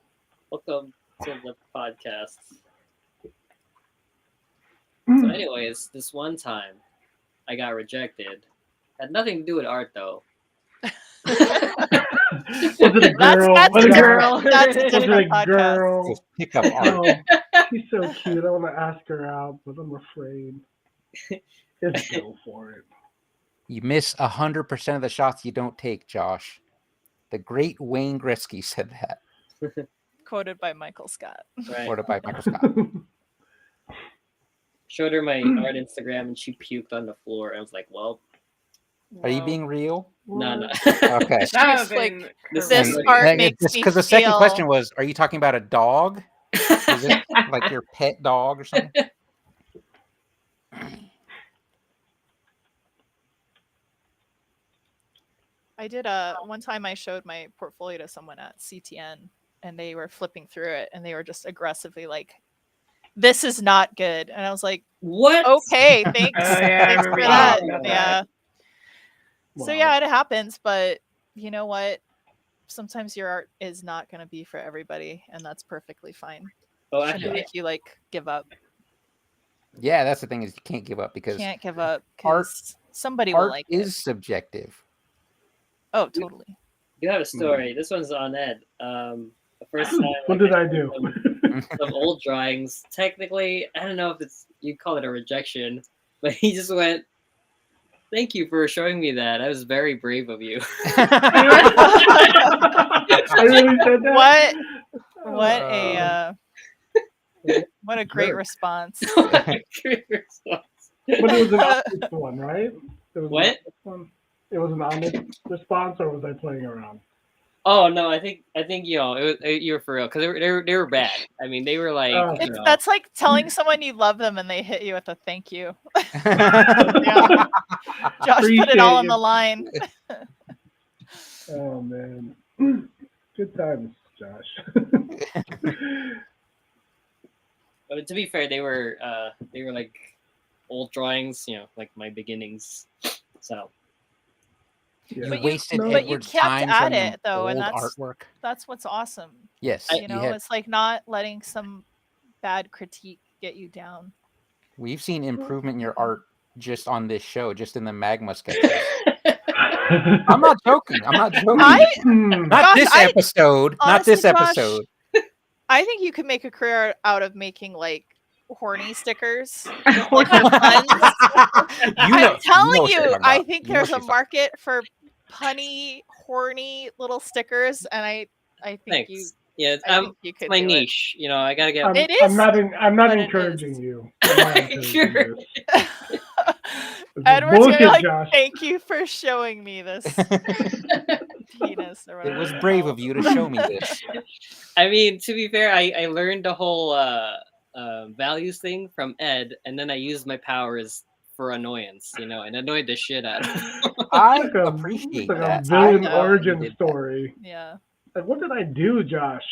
Welcome to the podcast. you. So, anyways, this one time I got rejected. Had nothing to do with art, though. Was it a That's girl? that's Was a it a girl. different. That's a Was it different a podcast. girl? Just pick up art. Oh, she's so cute. I want to ask her out, but I'm afraid. Just go for it. You miss 100% of the shots you don't take, Josh. The great Wayne Gretzky said that. Quoted by Michael Scott. Right. Quoted by Michael Scott. Showed her my art Instagram and she puked on the floor. I was like, well, Are you Whoa. being real? no, no. Okay. That She's would like, been this This is- art makes me Because the second feel- question was, are you talking about a dog? Is it like your pet dog or something? I did one time I showed my portfolio to someone at CTN and they were flipping through it and they were just aggressively like, this is not good. And I was like, What? okay, thanks. Oh, yeah, I Thanks remember for you that. talking about Yeah. that. So Wow. yeah, it happens, but you know what? Sometimes your art is not going to be for everybody, and that's perfectly fine. Oh, Shouldn't actually, make you like give up. Yeah, that's the thing is you can't give up because Can't give up art- because somebody will art like is it. subjective. Oh, totally. you have a story. This one's on Ed. The first time What did I do? some old drawings. Technically, I don't know if it's you call it a rejection, but he just went, "Thank you for showing me that. That was very brave of you." I really said that. What a great Jerk. response. Great response. But it was an honest one, right? It was an What? honest one. It was an honest response, or was I playing around? Oh no, I think you were for real because they were bad. I mean, they were like Oh. That's like telling someone you love them and they hit you with a thank you. Yeah. Josh put it all on the line. Oh man, good times, Josh. But to be fair, they were like old drawings, like my beginnings. So Yeah. You But wasted no. but you Edward's kept time at showing him it though, and old that's artwork. what's awesome. Yes, You know, had, it's like not letting some bad critique get you down. we've seen improvement in your art just on this show, just in the magma sketches. I'm not joking. I'm not joking. Hmm. Not Josh, this episode. Not this honestly, Josh, episode. I think you could make a career out of making like horny stickers. Horny. I'm telling what you, she's talking I about. think You know there's what a she's talking market for punny, horny little stickers, and I think thanks. you Yeah, I think you it's could my do niche. I gotta get. It I'm is, I'm not but it encouraging is. you. I'm not encouraging Sure. you. it. This is Edward's gonna be bullshit, like, Josh. thank you for showing me this penis or It whatever. was it's brave called. of you to show me this. I mean, to be fair, I learned the whole values thing from Ed, and then I used my powers for annoyance, and annoyed the shit out of him. I It's like appreciate it's like that. a villain know. origin did that. story. Yeah. Like, what did I do, Josh?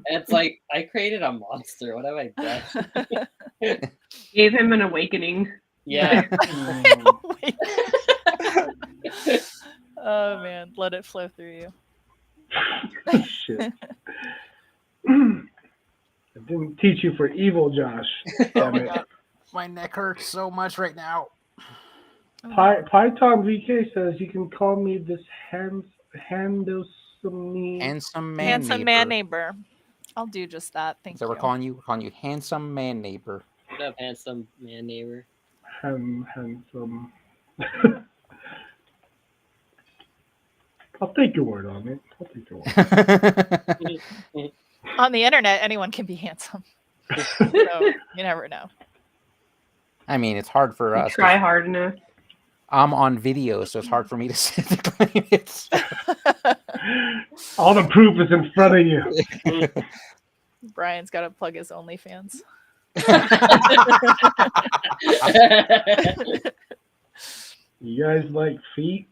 It's like I created a monster. What have I done? Gave him an awakening. Yeah. Wait. Oh man, let it flow through you. Shit. I didn't teach you for evil, Josh. Damn it. My neck hurts so much right now. Python VK says you can call me this handsome Handsome man Handsome neighbor. man neighbor. I'll do just that. Thank So you. we're calling you handsome man neighbor. What up, handsome man neighbor? handsome. I'll take your word on it. I'll take your word. On the internet, anyone can be handsome. So you never know. I mean, it's hard for You us. try 'cause hard enough. I'm on video, so it's hard for me to claim it. All the proof is in front of you. Brian's got to plug his OnlyFans. You guys like feet?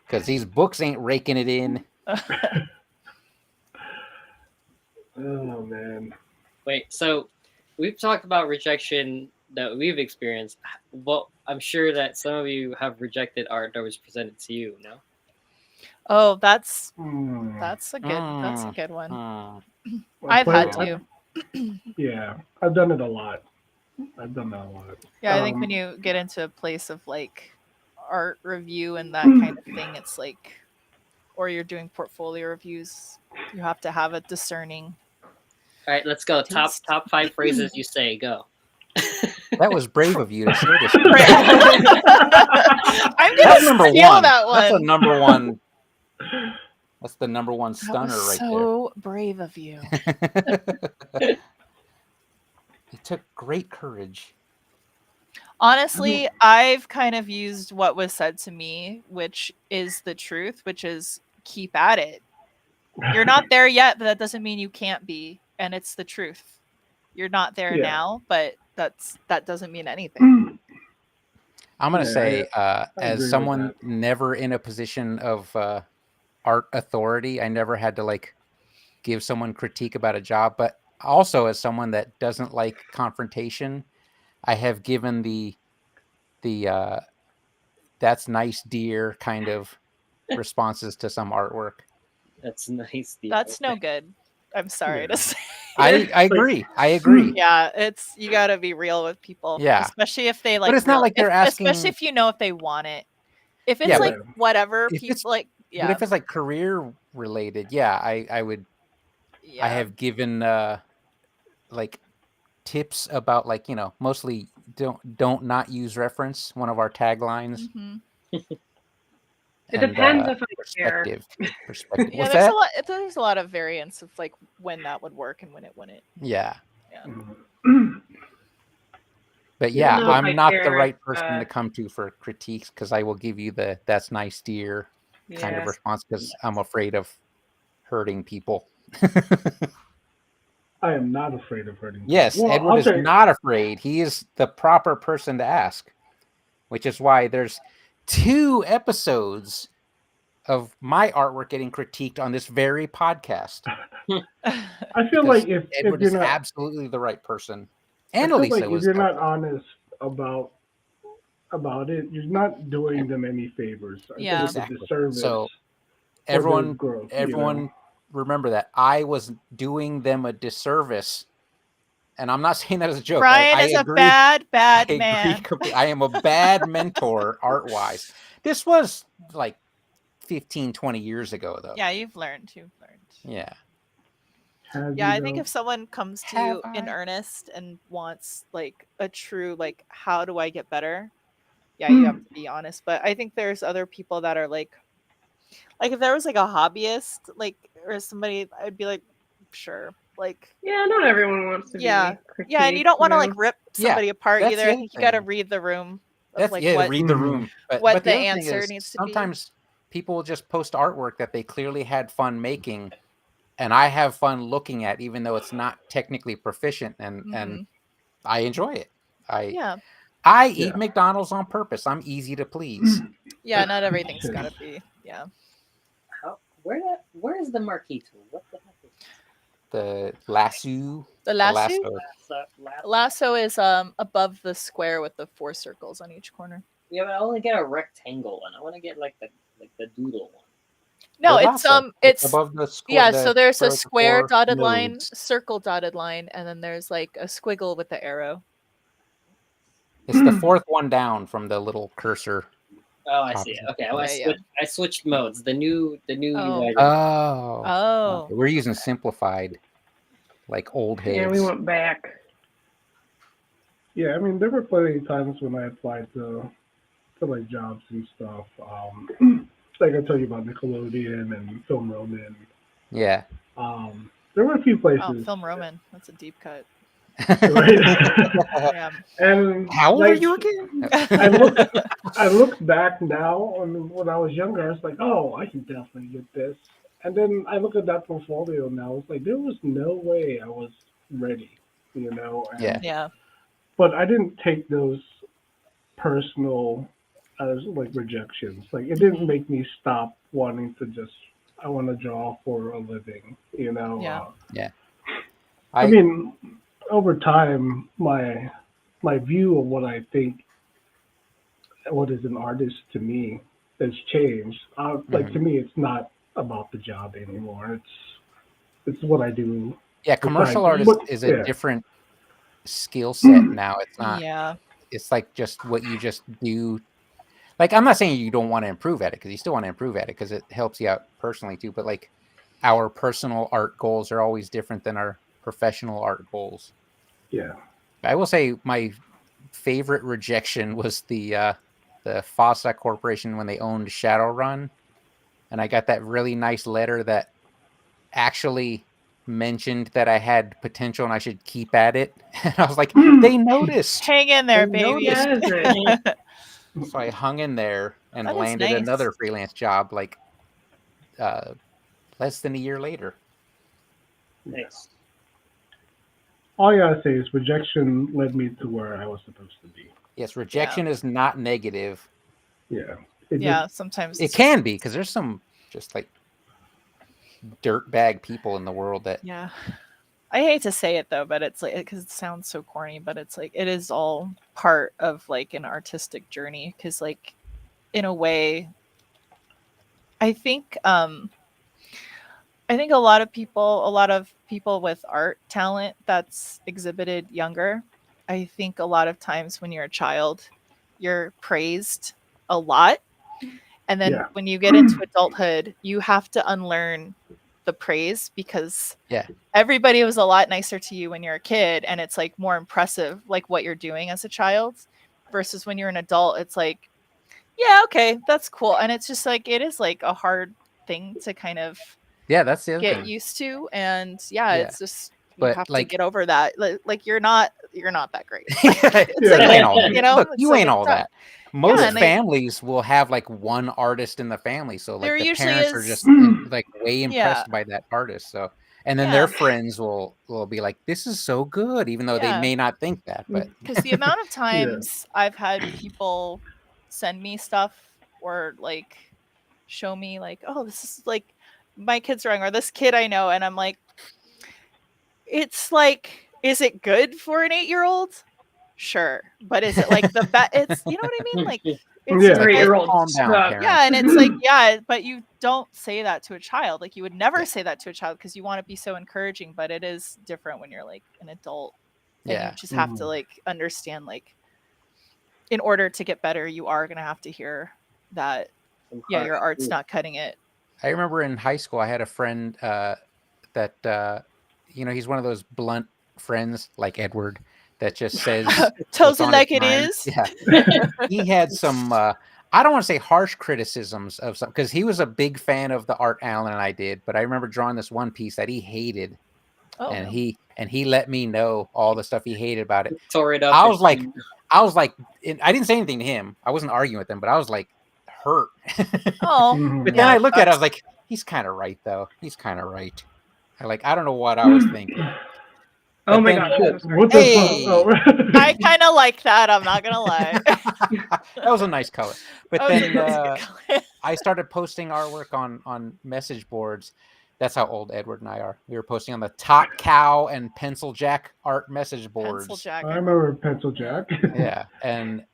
Because these books ain't raking it in. Oh man. Wait, so we've talked about rejection that we've experienced. Well, I'm sure that some of you have rejected art that was presented to you, no? Oh, that's Hmm. a good one. Hmm. I've had I've- to. Yeah, I've done it a lot. I've done that a lot. Yeah, I think when Um, you get into a place of like art review and that kind of thing, it's like, or you're doing portfolio reviews, you have to have a discerning. All right, let's go. Top Taste. 5 phrases you say. Go. That was brave of you to share this. I'm gonna That's number steal one. that one. That's a number one. That's the number one That stunner was right so brave of you. there. It took great courage. Honestly, I've kind of used what was said to me, which is the truth, which is keep at it. You're not there yet, but that doesn't mean you can't be, and it's the truth. You're not there Yeah. now, but that doesn't mean anything. I'm gonna Yeah, say, I agree as with someone that. never in a position of art authority, I never had to like give someone critique about a job, but also as someone that doesn't like confrontation, I have given the that's nice, dear kind of responses to some artwork. That's nice. Steve. That's no good. I'm sorry Yeah. to say. I agree. I agree. Yeah, you got to be real with people. Yeah. Especially if they like. it's not like they're Especially asking- if you know if they want it. If it's Yeah, like but- whatever, If people it's- like. But Yeah. if it's like career related, yeah, I would. Yeah. I have given like tips about like mostly don't not use reference, one of our taglines. Mhm. It and, depends if I care. Perspective. Yeah, What's there's that? a lot. There's a lot of variance of like when that would work and when it wouldn't. Yeah, Mhm. but Yeah, yeah, no, if I I'm not the care, right person uh, to come to for critiques because I will give you the "that's nice, dear" kind of Yeah. response because I'm afraid of hurting people. I am not afraid of hurting. Yes, people. Well, Edward I'll is tell you- not afraid. He is the proper person to ask, which is why there's 2 episodes of my artwork getting critiqued on this very podcast. I feel Because like if Edward you're is not, absolutely the right person. I And feel Elisa like if was. you're not honest about it, you're not doing them any favors. I think Yeah. it's a Exactly. disservice. So for their everyone, growth, everyone, remember that I was doing them a disservice, and I'm not saying that as a joke. Brian I is a agree. bad I agree man. I am a bad mentor art wise. This was like 15, 20 years ago, though. Yeah, you've learned. Yeah. Have Yeah, you I think though? if someone comes to Have you in I? earnest and wants like a true like how do I get better? Yeah, you have to be honest. But I think there's other people that are like if there was like a hobbyist like or somebody, I'd be like, sure. Like Yeah, not everyone wants to Yeah. be critiqued. yeah, and you don't want to know? like rip Yeah, somebody apart that's either. the I other think you got to thing. read the room of That's like yeah, what read the Mhm. room. But what the the other thing answer is, needs to be. sometimes people will just post artwork that they clearly had fun making, and I have fun looking at, even though it's not technically proficient, and Mhm. I enjoy it. Yeah. I eat Yeah. McDonald's on purpose. I'm easy to please. Yeah, not everything's got to be. Yeah. Where is the marquee tool? What the heck is The lasso. The The lasso? Lasso is above the square with the 4 circles on each corner. Yeah, but I only get a rectangle one. I want to get like the doodle one. No, The it's lasso. it's above the square. yeah, so there's a the square 4 dotted line, nodes. circle dotted line, and then there's like a squiggle with the arrow. It's the 4th one down from the little cursor. Oh, I see. Opposite. Okay, well, Yeah, I switched modes. The new Oh. UI. Oh. Oh. Okay, we're using simplified, like old heads. Yeah, we went back. Yeah, I mean, there were plenty of times when I applied to like jobs and stuff. Like I told you about Nickelodeon and Film Roman. Yeah. There were a few Oh, places. Film Roman. That's a deep cut. Right? Yeah. And How old are like, you again? I look back now, and when I was younger, I was like, oh, I can definitely get this. And then I look at that portfolio now. It's like there was no way I was ready, you know. And, Yeah. Yeah. But I didn't take those personal as like rejections. Like it didn't make me stop wanting to just. I want to draw for a living, you know. Yeah. I mean, over time, my view of what I think, what is an artist to me, has changed. Like to me, it's not about the job anymore. It's what I do. Yeah, commercial Besides- artist but- is a yeah. different skill set now. It's not. Yeah. It's like just what you just do. Like, I'm not saying you don't want to improve at it, because you still want to improve at it because it helps you out personally too. But like, our personal art goals are always different than our professional art goals. Yeah. I will say my favorite rejection was the Fossa Corporation when they owned Shadowrun, and I got that really nice letter that actually mentioned that I had potential and I should keep at it. And I was like, they noticed. Hang in there, They baby. noticed. So I hung in there and That is landed nice. another freelance job like less than a year later. Nice. All I gotta say is rejection led me to where I was supposed to be. Yes, rejection is not negative. Yeah. It Yeah, sometimes It it's can be, because there's some just like dirtbag people in the world that Yeah. I hate to say it though, but it's like because it sounds so corny, but it's like it is all part of like an artistic journey. Because like in a way, I think a lot of people with art talent that's exhibited younger. I think a lot of times when you're a child, you're praised a lot, and then Yeah. when you get into adulthood, you have to unlearn the praise because everybody was a lot nicer to you when you're a kid, and it's like more impressive like what you're doing as a child versus when you're an adult. It's like, yeah, okay, that's cool, and it's just like it is like a hard thing to kind of that's the other get thing. used to, and yeah, Yeah. it's just you But, have like- to get over that. Like you're not you're not that great. It's Yeah. like, you ain't all that. You know, Look, it's you like, ain't it's all not- that. Most and they- families will have like one artist in the family, so like There the usually parents are is- just like way impressed by that artist. So, and then Yeah. their friends will be like, "This is so good," even though they Yeah. may not think that. But Because the amount of times I've had people send me stuff or like show me like, oh, this is like my kid's drawing or this kid I know, and I'm like, it's like, is it good for an 8-year-old? Sure, but is it like the best? It's, you know what I mean? Like, it's Yeah. Your like- 8-year-old calm down, suck. Karen. yeah, and it's like, yeah, but you don't say that to a child. Like, you would never say that to a child because you want to be so encouraging, but it is different when you're like an adult. And Yeah. you just have to like understand, like, in order to get better, you are gonna have to hear that, yeah, your art's not cutting it. I remember in high school, I had a friend that he's one of those blunt friends like Edward that just says Tells what's it on like his it mind. is. Yeah, he had some. I don't want to say harsh criticisms of some because he was a big fan of the art Alan and I did, but I remember drawing this one piece that he hated, Oh, and he let me know all the stuff he hated about it. Tore it up. I and- was like, I didn't say anything to him. I wasn't arguing with him, but I was like hurt. oh, Mhm. But then Yeah, I looked at it, I was like, he's kind of right, though. He's kind of right. I don't know what I was thinking. Oh But my then- gosh. I'm sorry. What the Hey! fuck? Oh. I kind of like that. I'm not gonna lie. That was a nice color. But That was a then really good color. I started posting artwork on message boards. That's how old Edward and I are. We were posting on the Top Cow and Pencil Jack art message boards. Pencil jacket. I remember Pencil Jack. Yeah, and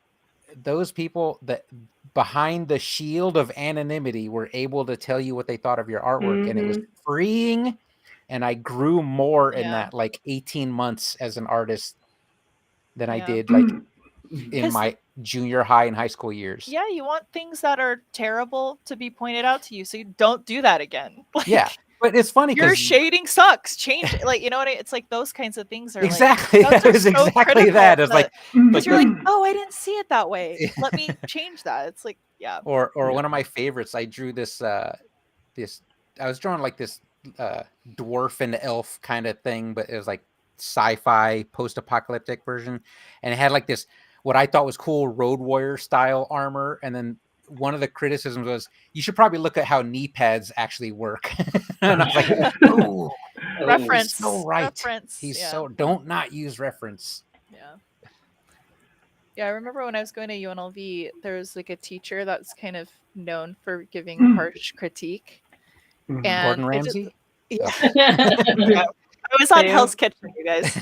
those people that behind the shield of anonymity were able to tell you what they thought of your artwork, and it was freeing. And I grew more in Yeah. that like 18 months as an artist than I Yeah. did like in 'Cause- my junior high and high school years. Yeah, you want things that are terrible to be pointed out to you, so you don't do that again. Like, Yeah, but it's funny your because shading sucks. Change it. Like, you know what? It's like those kinds of things are exactly Like, it was those are so exactly critical that. It's like because you're like, oh, I didn't see it that way. Let me change that. It's like, yeah. or one of my favorites. I drew this this. I was drawing like this dwarf and elf kind of thing, but it was like sci-fi post-apocalyptic version, and it had like this what I thought was cool Road Warrior style armor, and then one of the criticisms was you should probably look at how knee pads actually work. And I was like, oh, Reference. so right. Reference. he's yeah. so don't not use reference. Yeah. Yeah, I remember when I was going to UNLV, there was like a teacher that's kind of known for giving harsh critique. Mhm. And Gordon it just- Ramsay. yeah. I was on Damn. Hell's Kitchen, you guys.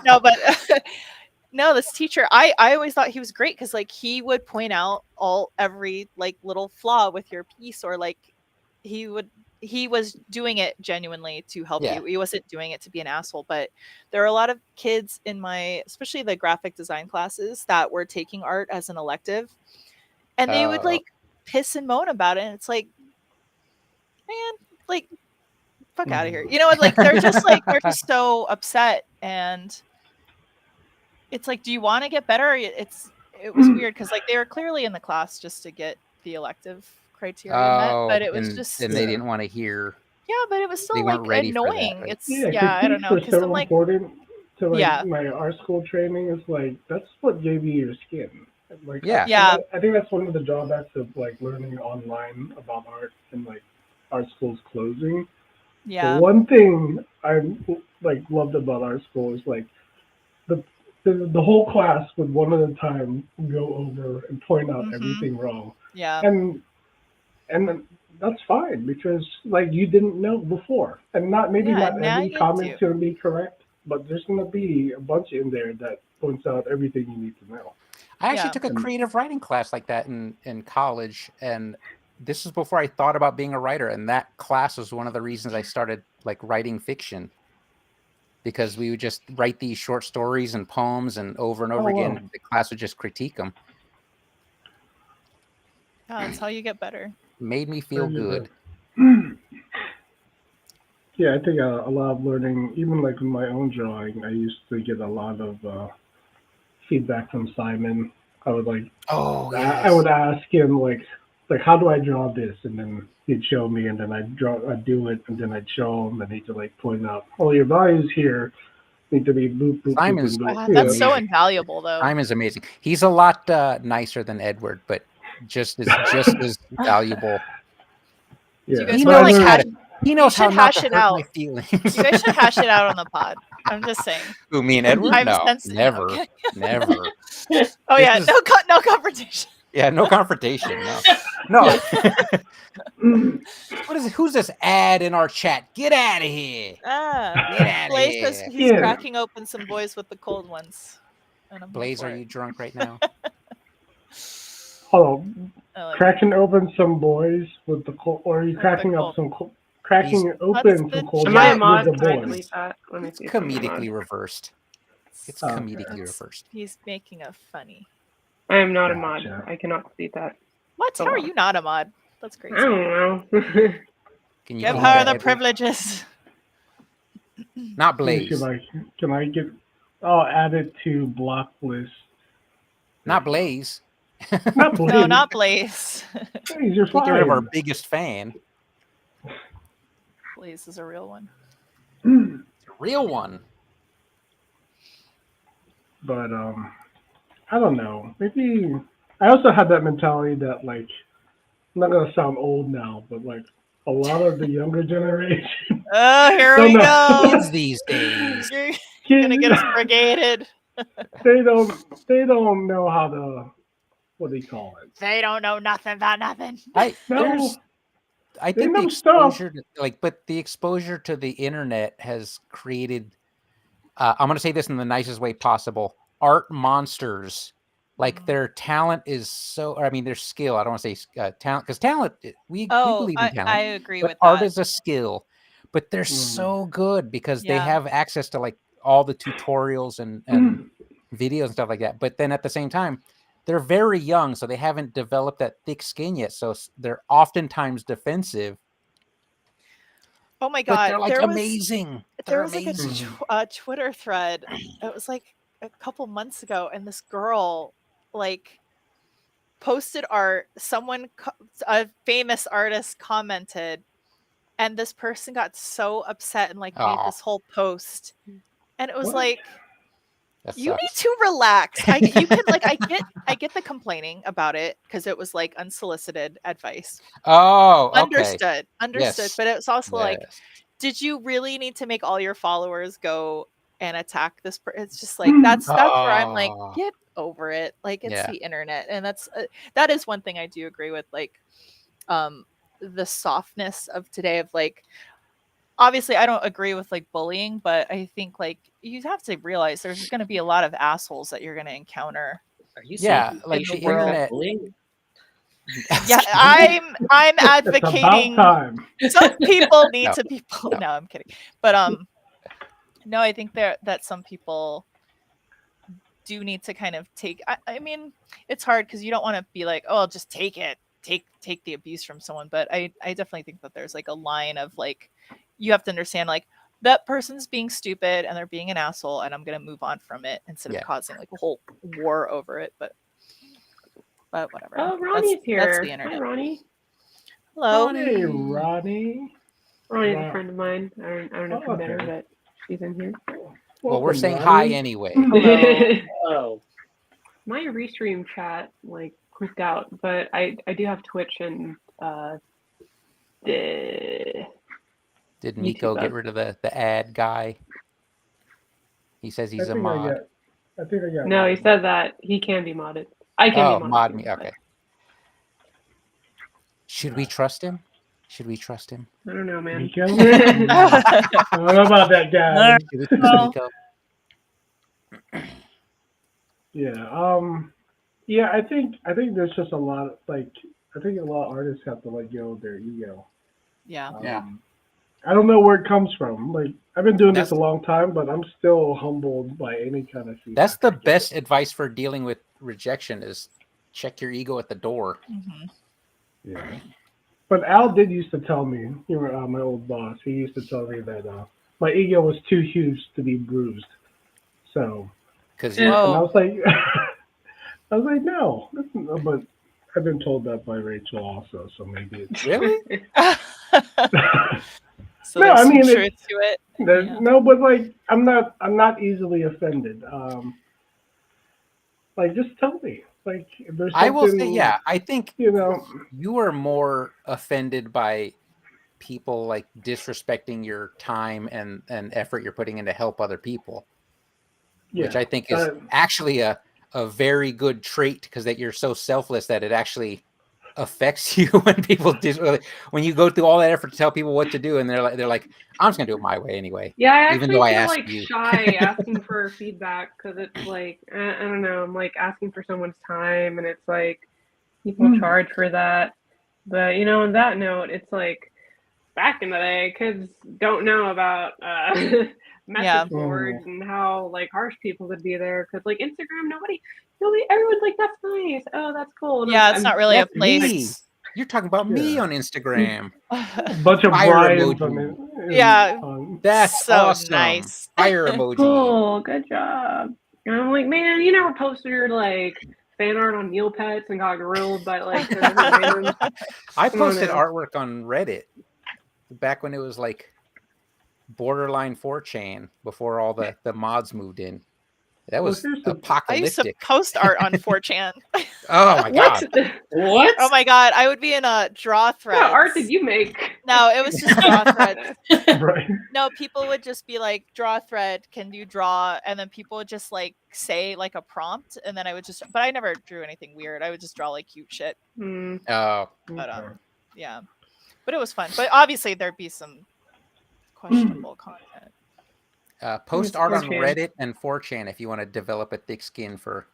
No, but no, this teacher, I always thought he was great because like he would point out every like little flaw with your piece, or like he was doing it genuinely to help Yeah. you. He wasn't doing it to be an asshole. But there were a lot of kids in my, especially the graphic design classes, that were taking art as an elective, and they would Oh. like piss and moan about it. And it's like, man, like, fuck out of here. You know, like they're just so upset, and it's like, do you want to get better? It was weird because like they were clearly in the class just to get the elective criteria met, but it was and, just and they didn't want to hear. yeah, but it was still they like weren't ready for that, annoying. right? It's Yeah, I don't know, critiques because are I'm so like, important to like Yeah. my art school training. Is like that's what gave you your skin. Like Yeah. Yeah. I think that's one of the drawbacks of like learning online about art and like art schools closing. yeah, The one thing I like loved about art school is like the whole class would one at a time go over and point out Mhm. everything wrong, yeah, and that's fine because like you didn't know before, and not Yeah, not now every you comment's do. gonna be correct, but there's gonna be a bunch in there that points out everything you need to know. I actually Yeah. took a creative writing class like that in college, and this is before I thought about being a writer. And that class was one of the reasons I started like writing fiction, because we would just write these short stories and poems, and over Oh, again, wow. the class would just critique them. yeah, that's how you get better. Made me feel There you good. Yeah, I think a lot of learning, even like in my own drawing, I used to get a lot of feedback from Simon. I would like Oh, I would ask him like how do I draw this, and then he'd show me, and then I'd do it, and then I'd show him, and he'd like point out, oh, your values here, need to be boop, boop, Simon's- boop, boop, Ah, boop. that's so amazing. invaluable, though. Simon's amazing. He's a lot nicer than Edward, but just as valuable. Yeah. You guys He should, knows like, how hash- to. He knows how should not hash to it hurt out. my feelings. You guys should hash it out on the pod. I'm just saying. Who, me and Edward? I'm No, sensitive. never, Okay. never. Oh This yeah, is- no confrontation. Yeah, no confrontation. No. What is it? Who's this ad in our chat? Get out of here! Ah, Get out of Blaze says here! he's Yeah. cracking open some boys with the cold ones. And I'm here Blaze, for are it. you drunk right now? Hold on. I like it. Cracking open some boys with the cold, or are you With the cracking cold. up some cracking He's- open That's some cold Am I a with mod? the Can I boys? delete that? Let me It's see. if I'm a mod. comedically reversed. It's Okay. comedically That's- reversed. He's making a funny. I am not a mod. Gotcha. I cannot delete that. What? Oh, How are wow. you not a mod? That's crazy. I don't know. Can you Give delete her that, the Edward? privileges. Not Let me see Blaze. if can I get? I'll add it to block list. Not Blaze. Not Blaze. No, not Blaze. Blaze, you're Get rid of our fine. biggest fan. Blaze is a real one. The real one. But I don't know. Maybe I also had that mentality that like I'm not gonna sound old now, but like a lot of the younger generation Oh, here No, we no. go. Kids these days. You're gonna get us brigaded. they don't know how to what do you call it? They don't know nothing about nothing. I No, I they think the know stuff. exposure but the exposure to the internet has created I'm going to say this in the nicest way possible, art monsters. Like their talent is so, or I mean their skill, I don't want to say talent, because talent, we Oh, believe in I talent, agree but with art that. is a skill. But they're so good because they Yeah. have access to like all the tutorials and videos and stuff like that. But then at the same time, they're very young, so they haven't developed that thick skin yet. So they're oftentimes defensive, Oh my but god, they're like there was amazing. there They're was like amazing. a Twitter thread. It was like a couple months ago, and this girl like posted art. A famous artist commented, and this person got so upset and like made Aw. this whole post. And it was What? like, That you need sucks. to relax. You can like I get the complaining about it because it was like unsolicited advice. Oh, okay. Understood. Yes. But it's also like, Yes. did you really need to make all your followers go and attack this it's just like that's where I'm like, Oh. get over it. Like, it's Yeah. the internet, and that is one thing I do agree with, like the softness of today of like, obviously I don't agree with like bullying, but I think like you have to realize there's going to be a lot of assholes that you're going to encounter. Are you Yeah, saying like people the work at internet- bullying? Yeah, I'm It's advocating about time. some people need No, to be no. no, I'm kidding, but no, I think that some people do need to kind of take I mean, it's hard because you don't want to be like, oh, I'll just take the abuse from someone, but I definitely think that there's like a line of like, you have to understand like that person's being stupid and they're being an asshole, and I'm gonna move on from it instead Yeah. of causing like a whole war over it. But whatever. Oh, Ronnie's That's here. the Hi, internet. Ronnie. Hello. Hey, Ronnie. Ronnie's Wow. a friend of mine. I don't know if you met her, Okay. but she's in here. Well, we're Welcome, saying hi Ronnie. anyway. Hello. Oh, My restream chat like clicked out, but I do have Twitch and the Did YouTube Nico get up. rid of the ad guy? He says he's a mod. I think I got. no, he one. said that he can be modded. I can Oh, be modded. mod too, me. but Okay. Should we trust him? Should we trust him? I don't know, man. Nico? I don't know about that guy. Should we trust No. Nico? Yeah. Yeah. I think there's just a lot of like. I think a lot of artists have to let go of their ego. Yeah. Yeah. I don't know where it comes from. Like I've been doing this That's- a long time, but I'm still humbled by any kind of feedback. That's the I get. best advice for dealing with rejection is check your ego at the door. Mhm. Yeah. But Al did used to tell me, my old boss, he used to tell me that my ego was too huge to be bruised. So, Because and Whoa. I was like, no. But I've been told that by Rachel also, so maybe it's. really? So No, there's I mean, some it- truth to it. Yeah. No, but like I'm not easily offended. Like just tell me. Like if there's I will say, something, yeah, I think you know, you are more offended by people like disrespecting your time and effort you're putting in to help other people, which yeah. I think is actually a very good trait, because that you're so selfless that it actually affects you when people when you go through all that effort to tell people what to do, and they're like, I'm just gonna do it my way anyway, Yeah, I even actually though I feel asked like you. shy asking for feedback because it's like I don't know. I'm like asking for someone's time, and it's like people charge for that. But on that note, it's like back in the day, kids don't know about message Yeah. boards and how like harsh people could be there. Because like Instagram, nobody, everyone's like, that's nice. Oh, that's cool. And Yeah, it's not really a That's me. place. You're talking about me Yeah. on Instagram. a bunch of Fire Brian's emoji. on it. Yeah. That's So awesome. nice. Fire emoji. Cool, good job. And I'm like, man, you never posted your like fan art on Neopets and got grilled by like some random. I Come on posted now. artwork on Reddit back when it was like borderline 4chan, before all the mods moved in. That was here's the- I used to apocalyptic. post art on 4chan. Oh my god. What? Oh my god, I would be in a draw thread. What art did you make? No, it was just draw threads. Right. No, people would just be like, draw thread, can you draw? And then people would just like say like a prompt, and then I would just, but I never drew anything weird. I would just draw like cute shit. Hmm. Oh, But yeah, but it was fun. But obviously there'd be some questionable content. post It's art on 4chan. Reddit and 4chan if you want to develop a thick skin for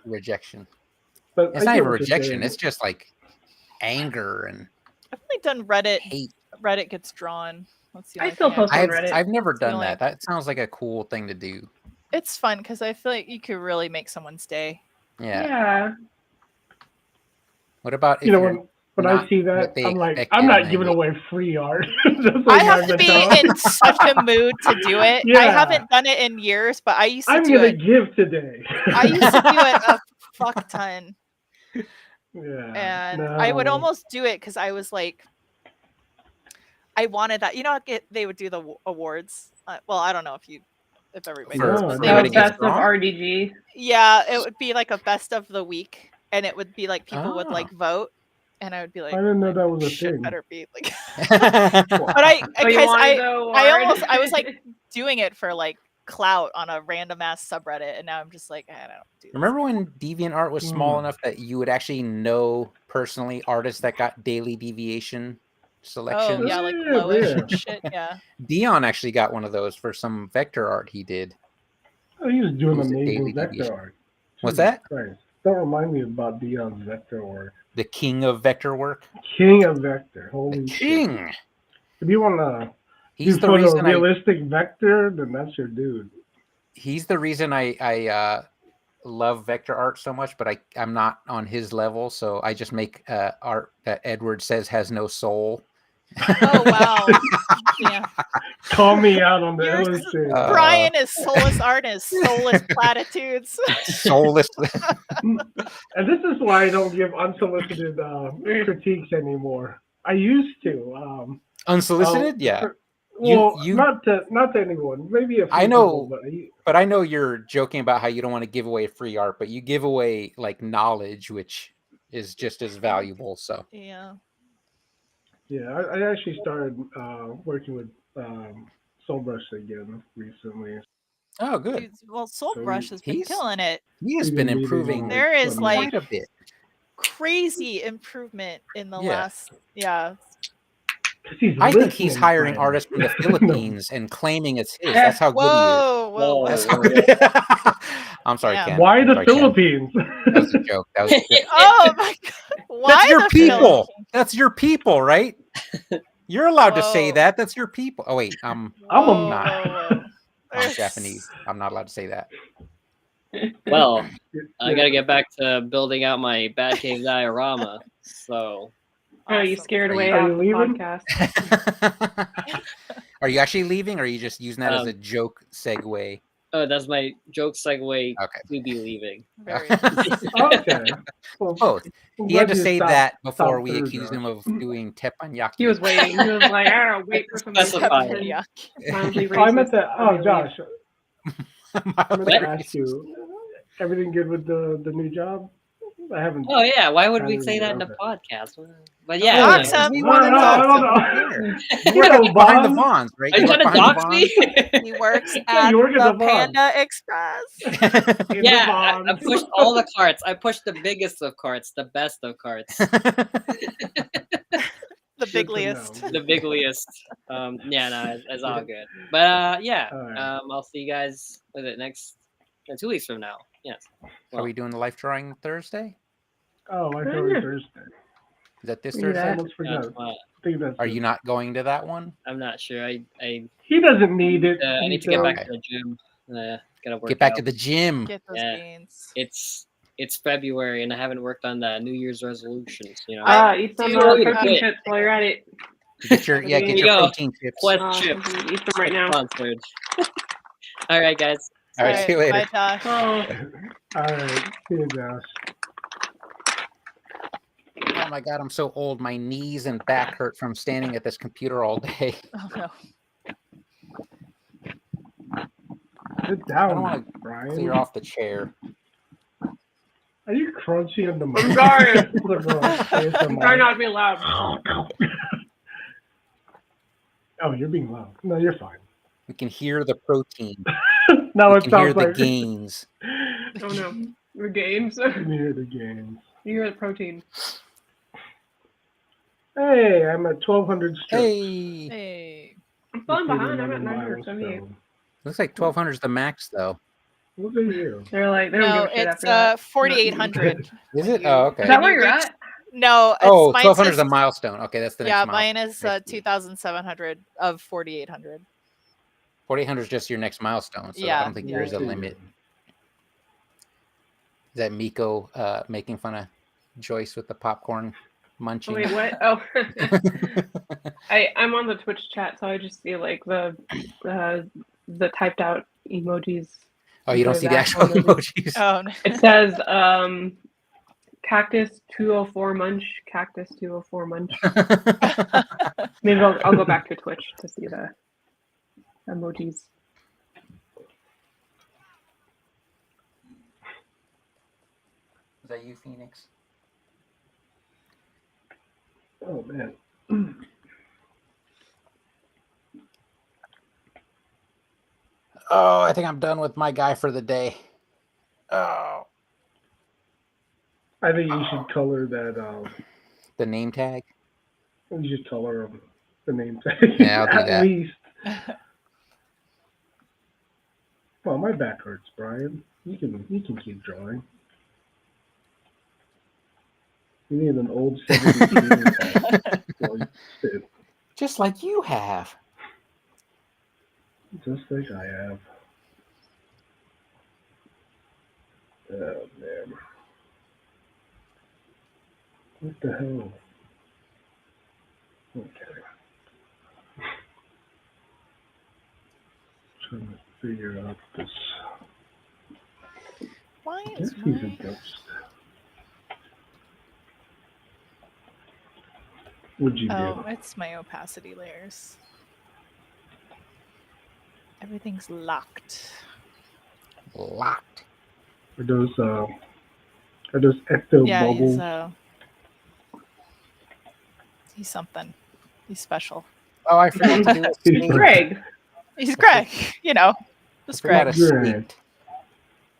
rejection. But It's I not get even what you're rejection. saying. It's just like anger and I've only done Reddit. hate. Reddit gets drawn. That's the I only still thing post on I've Reddit. I've never the done only- that. That sounds like a cool thing to do. It's fun because I feel like you could really make someone's day. Yeah. Yeah. What about if You know, you're when I not see what that, they I'm like, expect I'm you not to giving make? away free art. Just I like have to be Magneto. in such a mood to do it. I Yeah. haven't done it in years, but I used to I'm do gonna it. give today. I used to do it a fuck ton. Yeah. And I would no. almost do it because I was like, I wanted that. You know, they would do the awards. Well, I don't know if everybody For- knows, No, but no. they Oh, would Everybody do, gets best of drawn? RDG. yeah, it would be like a best of the week, and it would be like people would Ah. like vote, and I would be like, I didn't know that was a shit thing. better be like. But But I Oh, you because wanted the award? I was like doing it for like clout on a random ass subreddit, and now I'm just like, I don't do this. remember when DeviantArt was small Hmm. enough that you would actually know personally artists that got daily deviation selections? Oh yeah, like Yeah, lowish yeah. and shit. Yeah. Dion actually got one of those for some vector art he did. Oh, he was doing Who's the daily amazing vector deviation? art. What's Jesus that? Christ. Don't remind me about Dion's vector work. The king of vector work. King of vector. The Holy shit. king. If you want to He's do the reason I photorealistic vector, then that's your dude. he's the reason I love vector art so much, but I'm not on his level, so I just make art that Edward says has no soul. Oh wow. Yeah. Call me out on the You're s- illustrator. Brian is soulless artist, soulless platitudes. Soulless. And this is why I don't give unsolicited critiques anymore. I used to. Unsolicited? Yeah. Well, you- not to anyone. Maybe a few I know- people, but But I know you're joking about how you don't want to give away free art, but you give away like knowledge, which is just as valuable. So Yeah. yeah, I actually started working with Soulbrush again recently. oh good. Dude, well, Soul So Brush has been he's- killing it. He has We've been been meeting improving on, There is, quite like- a bit. Crazy improvement in the Yeah. last. Yeah. 'Cause he's I think he's listening, hiring Brian. artists from the No. Philippines and claiming it's his. That's how good Whoa, whoa, he is. whoa. That's how good. I'm sorry, Damn. Ken. Why the Sorry, Ken. Philippines? That was a joke. That was Oh my god. Why That's your the people. Philippines? That's your people, right? You're allowed to say Whoa. that. That's your people. Oh wait, I'm Whoa, not. whoa, whoa. I'm There's- Japanese. I'm not allowed to say that. Well, I Yeah. gotta get back to building out my Batcave diorama. So Oh, you Awesome. scared Are away you- Are half you the leaving? podcast. Are you actually leaving, or are you just using that as Um, a joke segue? Oh, that's my joke segue Okay. to be leaving. Very Okay. Well, Both. I'm He had glad to you say stopped- that before stopped we through, accused Josh. him of doing teppanyaki. He was waiting. He was like, I don't know, wait for somebody to Specify. say yeah. something mildly Oh, I meant racist. that. Oh, Josh, I meant Mildly to ask you. Everything good with the new job? I haven't. Oh yeah, why would we Tyler, say that in the okay. podcast? But Yeah, yeah, Dox yeah. him. we No, want to no, know. no, no. Here. You You work know, behind the Vaughn. Vons, right? Are you work trying to behind dox the me? He works Yeah, at you work at the the Vons. Panda Express. Vons. In Yeah, the I Vons. pushed all the carts. I pushed the biggest of carts, the best of carts, The Good to bigliest. know. the bigliest. Yeah, no, it's all good. But yeah, All right. I'll see you guys. Was it next? 2 weeks from now? Yes. Are we doing the life drawing Thursday? Oh, I Yeah. thought Thursday. Is that this We do Thursday? I that. almost forgot. I think that's Are it. you not going to that one? I'm not sure. I He doesn't need it. I need to get back to the gym. Gotta work Get back out. to the gym. Get those Yeah. gains. It's February and I haven't worked on the New Year's resolutions. You know, Eat some do, protein uh, chips while you're at it. Get your There get you your go. protein chips. Quest chips Eat them right now. sponsored. All right, guys. All right, see you later. Bye, Josh. Oh, All right. See you, Josh. Oh my god, I'm so old. My knees and back hurt from standing at this computer all day. Oh no. Sit I don't down, want to Brian. clear off the chair. Are you crunchy on the mic? I'm sorry. ASMR. I'm trying not to be loud. Oh, you're being loud. No, you're fine. We can hear the protein. Now We it can hear sounds the like gains. Oh no. Your games. You can hear the games. You hear the protein. Hey, I'm at 1,200 strokes. Hey, Hey. I'm falling behind. I'm at 81 978. milestone. looks like 1200 is the max though. Look at you. They're like, they don't No, give a shit it's after that. 4,800. Is when it? you- Oh, okay. Is that when where you you're reach- at? No, it's Oh, mine's 1200 is a just- milestone. Okay, that's the next Yeah, milestone. mine is 2,700 of 4,800. 4800 is just your next milestone, so I Yeah, don't think yeah. there is a limit. Is that Miko making fun of Joyce with the popcorn munching? Oh, wait, what? Oh. I'm on the Twitch chat, so I just see like the typed out emojis. Oh, you don't There's see the actual actual emojis. Oh, no. It says cactus 204 munch, cactus 204 munch. Maybe I'll go back to Twitch to see the emojis. Is that you, Phoenix? Oh, man. Oh, I think I'm done with my guy for the day. Oh, I think you should color that. the name tag. You should color the name tag. Yeah, I'll do At that. least. Well, my back hurts, Brian. You can keep drawing. You need an old 70s tag. Well, you did. Just like you have. Just like I have. Oh, man. What the hell? Okay. Trying to figure out this. Why I guess is he's a my... ghost. What'd you Oh, do? it's my opacity layers. Everything's locked. Locked. Are those ecto Yeah, bubbles? he's something. He's special. Oh, I forgot to do He's escape. Greg. He's Greg, you know. I Just forgot Greg. escaped.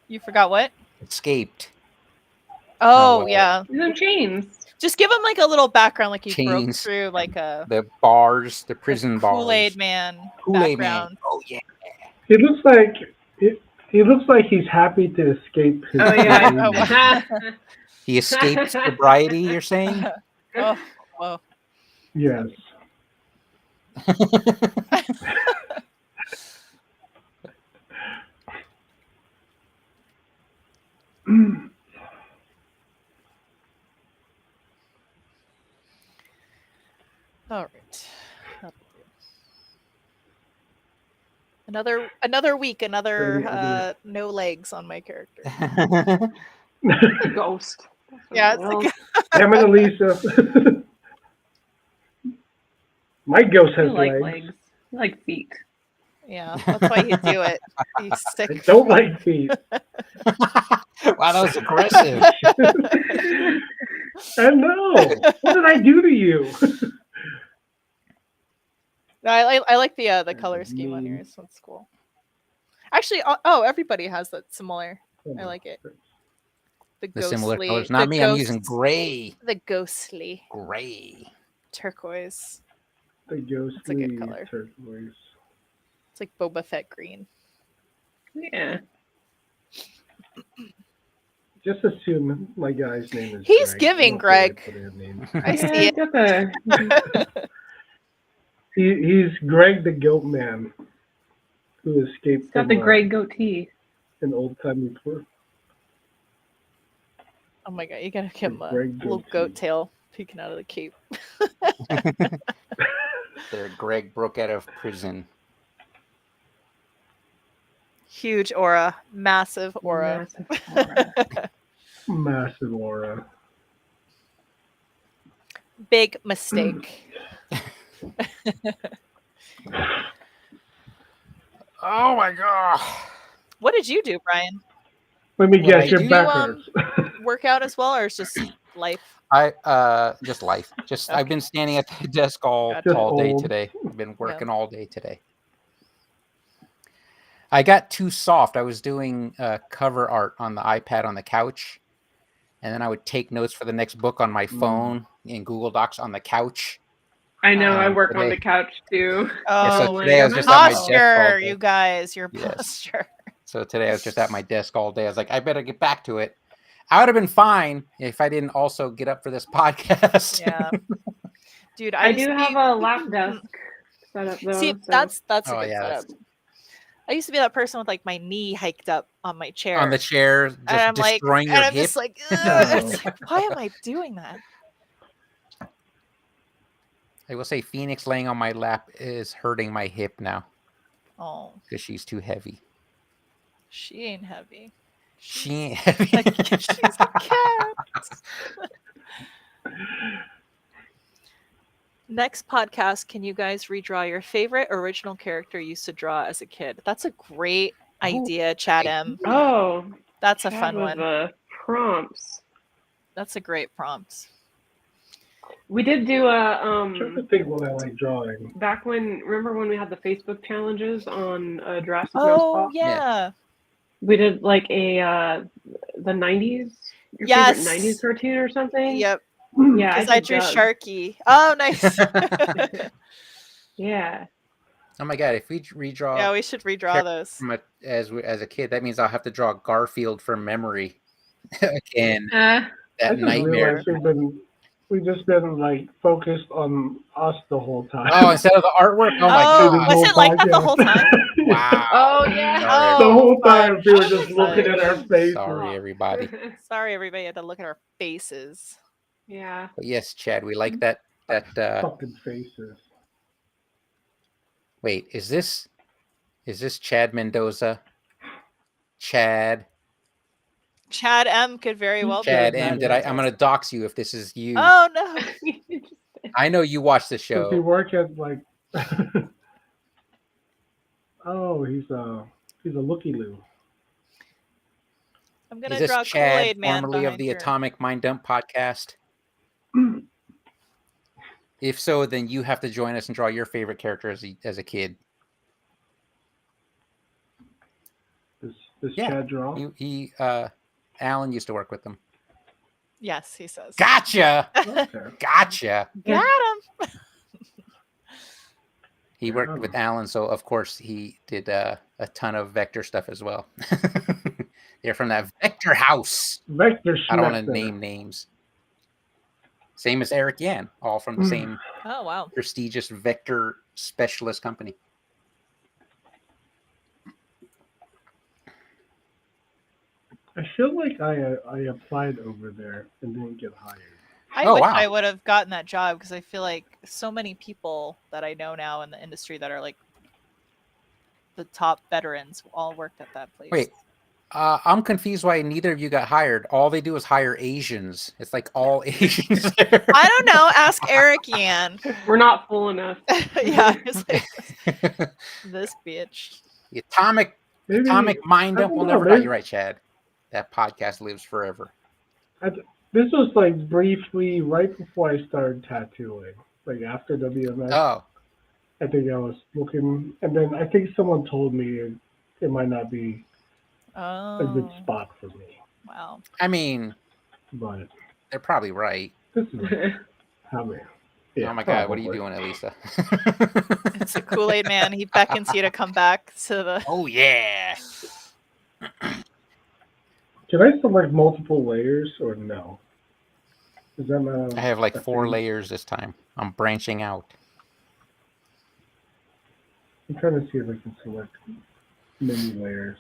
You forgot what? Escaped. Oh, well. yeah. He's in chains. Just give him like a little background, like you broke Chains. through like a The bars, the prison bars. Kool-Aid man Kool-Aid background. man. Oh yeah. He looks like he looks like he's happy to escape his. Oh yeah. Oh, wow. He escaped sobriety. You're saying? Oh, whoa. Yes. All right. That'll do. Another week, another Very no legs on my character. The ghost. That's what Yeah, it it's like is. Damn it, Elisa. My ghost has You like legs. legs. You like feet. yeah, that's why you do it. You I stick. don't like feet. Wow, that was aggressive. I know. What did I do to you? No, I like the That's color scheme on mean. yours. That's cool. Actually, oh, everybody has that similar. I like it. The The similar ghostly. colors. Not the me. Ghost, I'm using gray. The ghostly Gray. turquoise. The a ghostly good color. turquoise. It's like Boba Fett green. Yeah. Just assume my guy's name is He's Greg. giving I don't feel like Greg. putting a name. I see Yeah, it. got the He's Greg the Goat Man, who escaped it's got from the gray goatee. an old-timey tour. Oh my god, you gotta give him a Greg little goatee. goat tail peeking out of the cape. There, Greg broke out of prison. Huge aura, massive aura. Massive aura. Massive aura. Big mistake. Oh my god. What did you do, Brian? Let me What guess, I your do, back um, hurts. Work out as well, or is just life? I just life. Just I've Okay. been standing at the desk all Gotcha. day Old. today. I've been working all day today. I got too soft. I was doing cover art on the iPad on the couch, and then I would take notes for the next book on my phone in Google Docs on the couch. I know. I Um, work on today- the couch too. Yeah, so Oh, today I was just at my desk all posture, day. you guys, your Yes. posture. So today I was just at my desk all day. I was like, I better get back to it. I would have been fine if I didn't also get up for this podcast. Yeah, dude, I used do to have be- a lap desk set up though. See, so. that's a Oh, good yeah, setup. that's- I used to be that person with like my knee hiked up on my chair. on the chair, just and I'm like, destroying and your I'm hip. just like, No. it's like, why am I doing that? I will say Phoenix laying on my lap is hurting my hip now Oh, because she's too heavy. she ain't heavy. She ain't heavy. She's a cat. Next podcast, can you guys redraw your favorite original character you used to draw as a kid? That's a great idea, Chad M. Oh, That's a Chad fun with one. the prompts. That's a great prompt. We did do I'm trying to think what I like drawing. back when. Remember when we had the Facebook challenges on Jurassic Oh Nose Pop? yeah. We did like a the '90s. Your Yes. favorite '90s cartoon or something? Yep. Yeah, Because I did drew Doug. Sharky. Oh, nice. Yeah. Oh my god! If we redraw Yeah, we should redraw those. from as a kid, that means I'll have to draw Garfield from memory again. I That just nightmare. realized we've just been like focused on us the whole time. Oh, instead of the artwork. Oh my Oh, god! was it like that the whole time? Wow. Oh yeah. Sorry. The whole time we were fudge. just looking at our faces. Sorry, everybody. Sorry, everybody had to look at our faces. Yeah. But yes, Chad, we like that. Fucking faces. Wait, is this Chad Mendoza? Chad Chad M could very well Chad be. M. I'm gonna dox you if this is you. Oh no. I know you watch the Does he show. work at like? Oh, he's a looky-loo. I'm gonna Is this draw Chad, Kool-Aid Man formerly of behind the your- Atomic Mind Dump podcast? If so, then you have to join us and draw your favorite character as a kid. Does Yeah. Chad draw? Alan used to work with them. Yes, he says. Gotcha, Okay. gotcha. Got him. He worked with Alan, so of course he did a ton of Vector stuff as well. They're from that Vector house. Vector I don't want to Schmechter. name names. Same as Eric Yan, all from the same Oh wow. prestigious Vector specialist company. I feel like I applied over there and didn't get hired. I Oh, wish wow. I would have gotten that job because I feel like so many people that I know now in the industry that are like the top veterans all worked at that place. Wait, I'm confused why neither of you got hired. All they do is hire Asians. It's like all Asians there. I don't know. Ask Eric Yan. We're not full enough. Yeah, it's like, this bitch. The atomic Maybe, mind I dump don't will know, never die. maybe- You're right, Chad. That podcast lives forever. This was like briefly right before I started tattooing, like after WMS. Oh, I think I was looking, and then I think someone told me it might not be a good Oh, spot for me, wow. I mean, but they're probably right. this is how many. Yeah, Oh my God, what are you probably. doing, Elisa? It's a Kool-Aid man. He beckons you to come back to the. Oh yeah. Can I select multiple layers or no? Is that not? I have like a 4 thing? layers this time. I'm branching out. I'm trying to see if I can select many layers.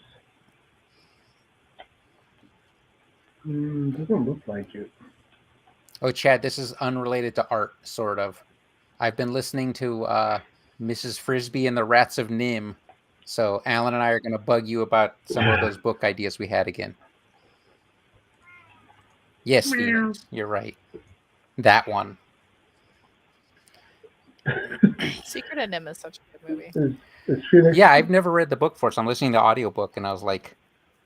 Doesn't look like it. Oh, Chad, this is unrelated to art, sort of. I've been listening to Mrs. Frisbee and the Rats of Nim. So Alan and I are going to bug you about some of those book ideas we had again. Yes, Phoenix, you're right. That one. Secret of Nim is such a good movie. Is Phoenix? Yeah, I've never read the book before, so I'm listening to the audiobook, and I was like,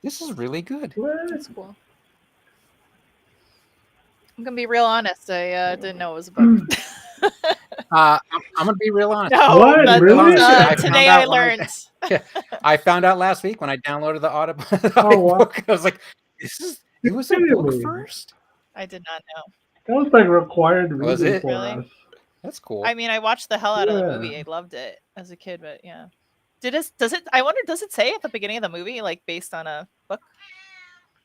this is really good. What? That's cool. I'm gonna be real honest. I didn't know it was a book. I'm going to be real honest. No, What? but, Really? I found today out I when learned. I found out last week when I downloaded the Oh, wow. audiobook. I was like, it was a book Really? first? I did not know. That was like required reading Was it? for Really? us. That's cool. I mean, I watched the hell out of the Yeah. movie. I loved it as a kid, but yeah. Does it? I wonder. Does it say at the beginning of the movie, like based on a book?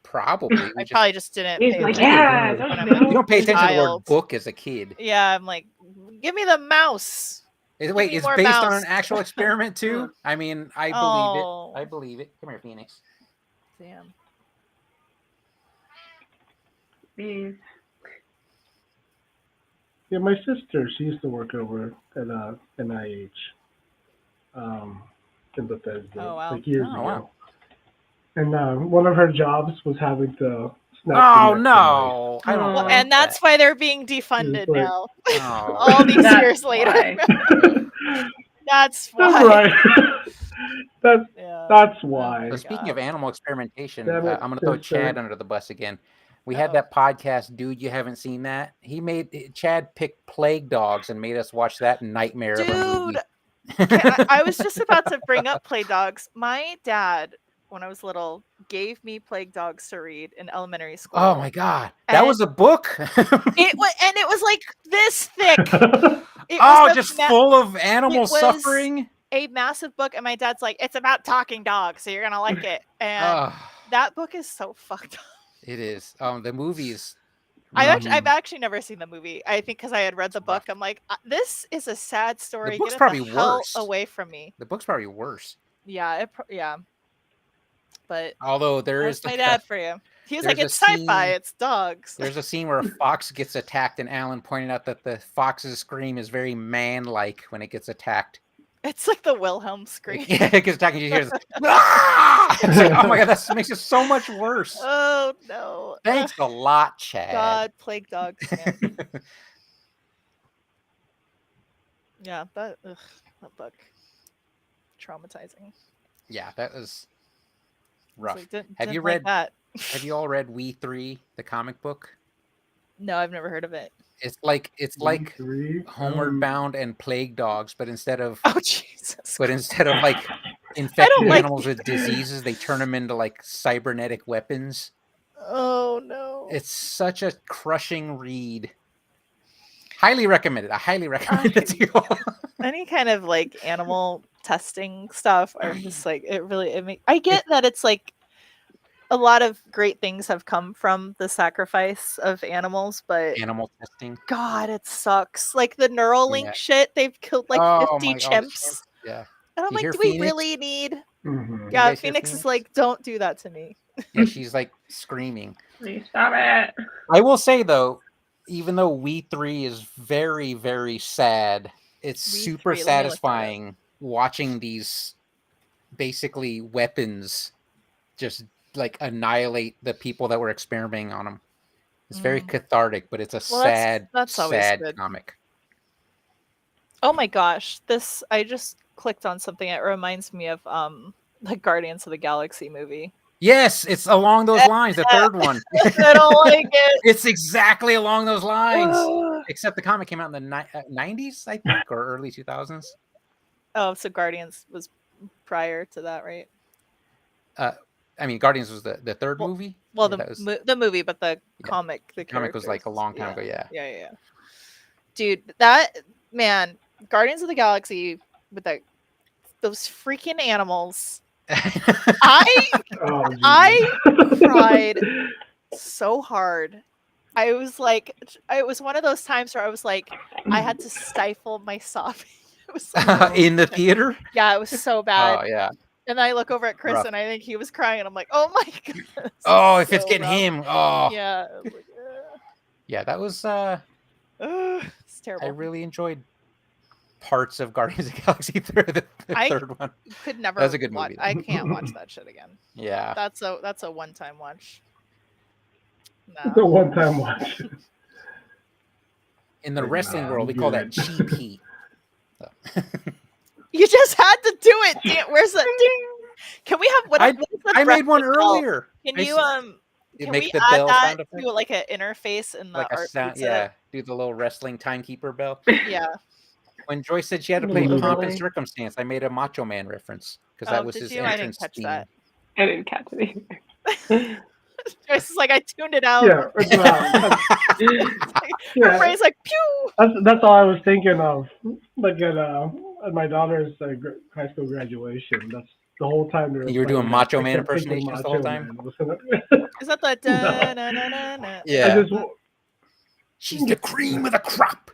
Probably. We I just- probably just didn't. He's pay like, attention. yeah, You don't don't know. you don't pay attention to the word Child. book as a kid. Yeah, I'm like, give me the mouse. Wait, me it's more based on mouse. an actual experiment too? I mean, I believe Oh. it. I believe it. Come here, Phoenix. Damn. Mm. Yeah, my sister, she used to work over at NIH in Bethesda, Oh, wow. like years Oh, ago. wow. And one of her jobs was having to snap Oh the neck no! I don't. Oh. Well, like and that's why they're being like- defunded now. Oh. All these That's years later. why. to my- That's why. That's right. Yeah. That's why. So speaking of God. animal experimentation, Damn it, I'm going to throw sister. Chad under the bus again. We had Uh-oh. that podcast, dude. You haven't seen that? Chad picked Plague Dogs and made us watch that nightmare of a movie. Dude, I was just about to bring up Plague Dogs. My dad, when I was little, gave me Plague Dogs to read in elementary school. Oh my god, that And- was a book. It was like this thick. It Oh, was a just ma- full of animal was- suffering. a massive book, and my dad's like, "It's about talking dogs, so you're gonna like it." And Oh, that book is so fucked up. it is. The movie is. I've rough. actually never seen the movie. I think because I had read the It's rough. book, I'm like, this is a sad story. book's Get it probably the hell worse. away from me. The book's probably worse. Yeah, yeah. But Although there is that's my like dad for you. He was like, there's "It's a sci-fi. scene- It's dogs." there's a scene where a fox gets attacked, and Alan pointed out that the fox's scream is very man-like when it gets attacked. It's like the Wilhelm scream. Yeah, it gets attacked, and you hear this. "Ah!" It's like, oh my god, that makes it so much worse. Oh no! Thanks a lot, Chad. God, plague dogs. Man. Yeah, that book, traumatizing. Yeah, that was It's rough. like, didn't Have you like read- that? Have you all read We Three, the comic book? No, I've never heard of it. It's like Three, Homeward Bound and Plague Dogs, but instead of Oh Jesus! like infecting like animals with diseases, they turn them into like cybernetic weapons. Oh no! It's such a crushing read. Highly recommended. I highly recommend it to you all. Any kind of like animal testing stuff, or just like I get that it's like a lot of great things have come from the sacrifice of animals, but Animal testing. God, it sucks. Like the Neuralink Yeah. shit, they've killed like Oh 50 my God, chimps. Yeah. And I'm You like, hear do we Phoenix? really need? Mhm. Yeah, guys hear Phoenix is Phoenix? like, don't do that to me. Yeah, she's like screaming. Please stop it. I will say though, even though We Three is very, very sad, it's We super 3, let me look that up. satisfying watching these basically weapons just like annihilate the people that were experimenting on them. It's very cathartic, but it's a Well, that's always sad good. comic. Oh my gosh, I just clicked on something. It reminds me of the Guardians of the Galaxy movie. Yes, it's along those lines. The third one. I don't like it. It's exactly along those lines. Oh, Except the comic came out in the 90s, I think, or early 2000s. so Guardians was prior to that, right? I mean, Guardians was the third Well- movie. Well, Yeah, that was- the movie, but the Yeah. comic, the comic was like a characters. long time ago. Yeah. Yeah. Dude, that man, Guardians of the Galaxy with those freaking animals. I Oh, Jesus. I cried so hard. I was like, it was one of those times where I was like, I had to stifle my sobbing. It was like, In the theater. yeah, it was so bad. Oh yeah. And then I look over at Chris Rough. and I think he was crying. And I'm like, oh my god. this Oh, is if it's so getting rough. him. Oh Yeah. I was like, yeah. That was. it's terrible. I really enjoyed parts of Guardians of the Galaxy through the I- third one. Could never. That was a good watch, movie, I can't watch that shit again. Yeah. That's a one-time watch. It's a No. one-time watch. In the Like, wrestling nah, world, we I'm call that good. cheap heat. So. You just had to do it. Dan. Where's that? Ding? Can we have what? I- what is the I made one breakfast bell? earlier. Can I you s- Can make we the add bell that sound effect? to like an interface in the Like a art sound, pizza? yeah. Do the little wrestling timekeeper bell. Yeah. When Joyce said she had to play Little Pomp and overlay. Circumstance, I made a Macho Man reference because Oh, that was did his you? I entrance didn't catch theme. that. I didn't catch it. Joyce is like, I tuned it out. Yeah, it's, Her yeah. brain's like, pew. That's all I was thinking of. Like at my daughter's high school graduation. That's the whole time. they You were doing playing Macho that. I Man kept thinking impersonations the whole Macho time? Man. Is that the da na na na na? Yeah. I just, She's the cream of the crop.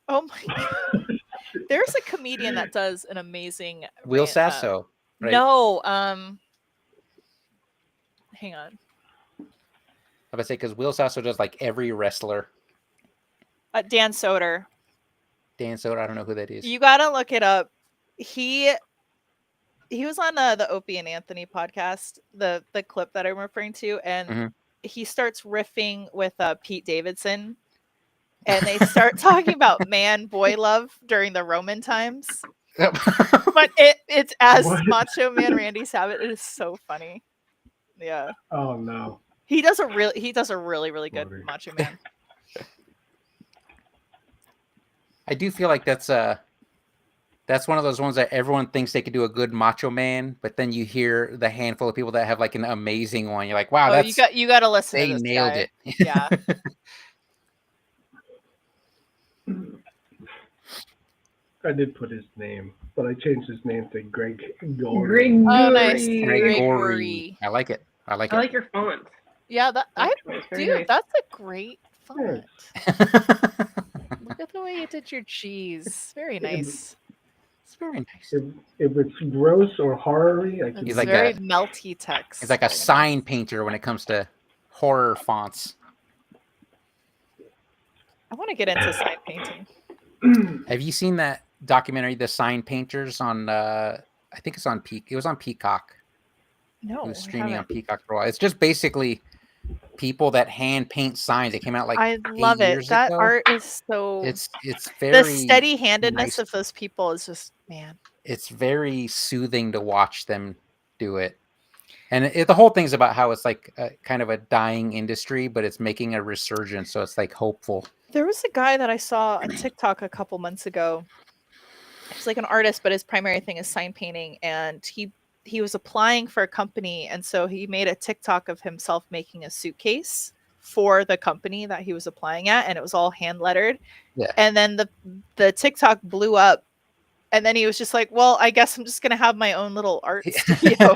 Oh my god. There's a comedian that does an amazing Will rant, Sasso. Right? No, hang on. I would say because Will Sasso does like every wrestler. Dan Soder. Dan Soder, I don't know who that is. You gotta look it up. He was on the Opie and Anthony podcast, the clip that I'm referring to, and Mhm. he starts riffing with Pete Davidson, and they start talking about man boy love during the Roman times. But it's as What? Macho Man Randy Savage. It is so funny. Yeah, oh no. he does a really good Funny. Macho Man. I do feel like that's one of those ones that everyone thinks they could do a good Macho Man, but then you hear the handful of people that have like an amazing one. You're like, wow, Oh, that's you got to listen. they to this nailed guy. it. Yeah. I did put his name, but I changed his name to Greg Gore. Gregory. Oh, nice. Gregory. Gregory. I like it. I like I like your font. Yeah, Very dude, nice. that's a great font. it. Look at the way you did your G's. Very nice. It's very nice. If it's gross or horror-y, I can It's like very a- melty text. It's like a Very nice. sign painter when it comes to horror fonts. I want to get into sign painting. Have you seen that documentary, The Sign Painters, on I think it's on It was on Peacock. No, It was I streaming on haven't. Peacock for a while. It's just basically people that hand paint signs. It came out like I 8 love it. years That ago. art is so. It's the very steady-handedness nice. of those people is just man. It's very soothing to watch them do it. And the whole thing's about how it's like kind of a dying industry, but it's making a resurgence. So it's like hopeful. There was a guy that I saw on TikTok a couple months ago. He's like an artist, but his primary thing is sign painting, and he was applying for a company, and so he made a TikTok of himself making a suitcase for the company that he was applying at, and it was all hand lettered. Yeah. And then the TikTok blew up, and then he was just like, "Well, I guess I'm just gonna have my own little art studio."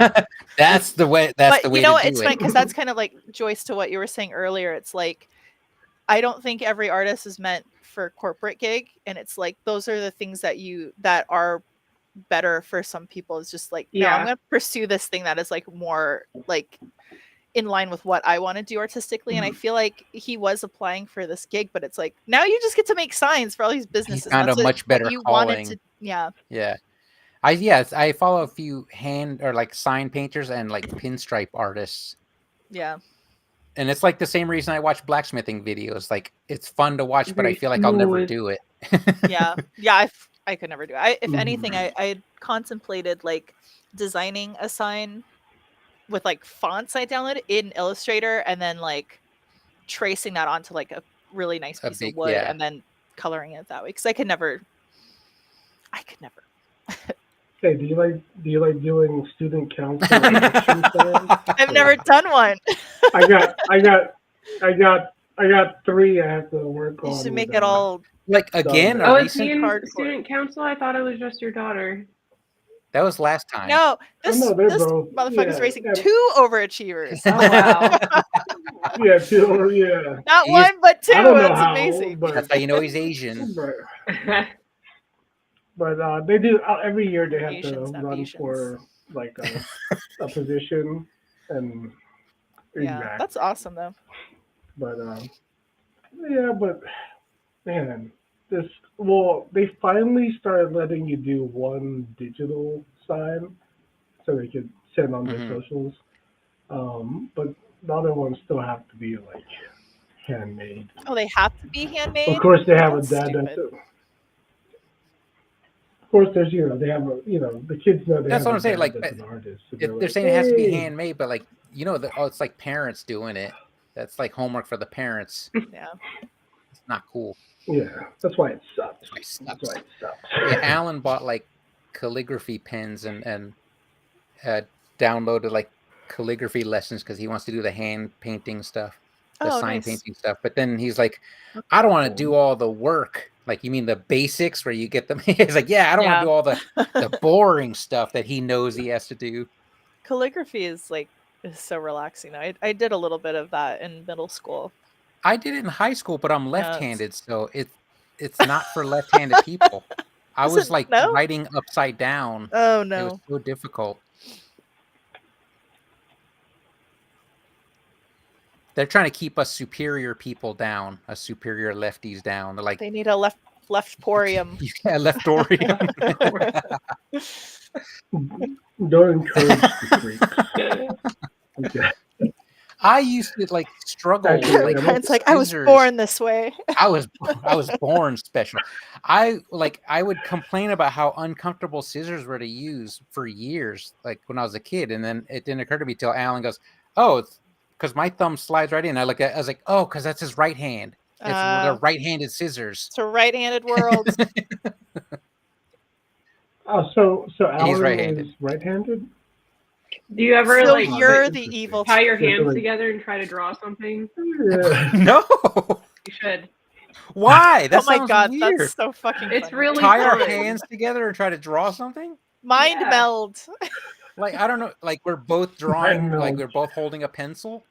That's the way. That's But the way you know to what? do It's it. funny because that's kind of like Joyce to what you were saying earlier. It's like I don't think every artist is meant for corporate gig, and it's like those are the things that are better for some people. Is just like, no, I'm Yeah. gonna pursue this thing that is like more like in line with what I want to do artistically. And I feel like he was applying for this gig, but it's like now you just get to make signs for all these businesses. found That's a what- much what better you wanted calling. to. Yeah. Yeah. I follow a few hand or like sign painters and like pinstripe artists. Yeah. And it's like the same reason I watch blacksmithing videos. Like it's fun to watch, but I Very feel like I'll never smooth. do it. Yeah. I could never do it. If anything, I contemplated like designing a sign with like fonts I downloaded in Illustrator and then like tracing that onto like a really nice A piece big- of wood yeah. and then coloring it that way. Because I could never. Okay, do you like doing student council election signs? I've never done one. I got 3 I have to work on. You should make with, it all. Like again, Oh, a it's me recent in hardcore. student council. I thought it was just your daughter. that was last time. No, this no, they're this both- motherfucker's yeah, racing yeah. 2 overachievers. Oh wow. Yeah, 2, yeah. Not He's- 1, but 2. I don't know That's how, amazing. but That's how you know he's Asian. but they do every year. They have Asians, to not run Asians. for like a position, and Yeah, exact. that's awesome though. But yeah, but man, they finally started letting you do one digital sign, so they could send on their Mhm. socials. But the other ones still have to be like handmade. Oh, they have to be handmade. Of course, they have That's a dad. stupid. Of course, there's they have the kids know they That's have what a I'm saying, dad like, that's an artist. So They're like, saying it has to be "Hey." handmade, but like it's like parents doing it. That's like homework for the parents. Yeah. It's not cool. Yeah, that's why it sucks. That's why it sucks. That's why it sucks. Yeah, Alan bought like calligraphy pens and downloaded like calligraphy lessons because he wants to do the hand painting stuff, the Oh, sign nice. painting stuff. But then he's like, I don't want to do all the work. Like, you mean the basics where you get them? He's like, yeah, I don't want to do all the boring stuff that he knows he has to do. Calligraphy is so relaxing. I did a little bit of that in middle school. I did it in high school, but I'm it's- left-handed, so it's not for left-handed people. I Is was it- like no? writing upside down. Oh It was no. so difficult. They're trying to keep us superior people down, us superior lefties down. They're like, They need a leftporium. yeah, leftorium. Don't encourage the freaks. Okay. I used to like struggle. Actually, Like, yeah, with It's like I was scissors. born this way. I was born special. I would complain about how uncomfortable scissors were to use for years, like when I was a kid, and then it didn't occur to me till Alan goes, "Oh, it's because my thumb slides right in." I was like, "Oh, because that's his right hand. It's the right-handed scissors." It's a right-handed world. Oh, so he's Alan right-handed. is right-handed? Do you ever So like you're that's the interesting. evil. tie your Yeah, hands like- together and try to draw something? Yeah. No, You should. why? That Oh my sounds god, weird. that's so fucking It's funny. really Tie our fun. hands together and try to draw something. Mind Yeah. meld. Like, I don't know. Like, we're both drawing. know. Like, we're both holding a pencil.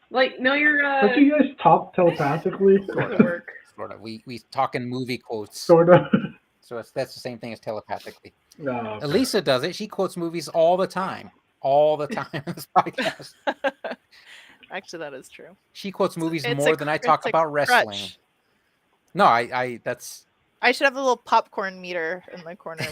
Like, no, you're Don't you guys talk telepathically? sort of work. Sort of. We talk in movie quotes. Sort of. So that's the same thing as telepathically. No. Elisa does it. She quotes movies all the time. All the time in this podcast. Actually, that is true. She quotes movies It's more a than I cr- talk it's a about wrestling. crutch. No, I that's I should have a little popcorn meter in the corner.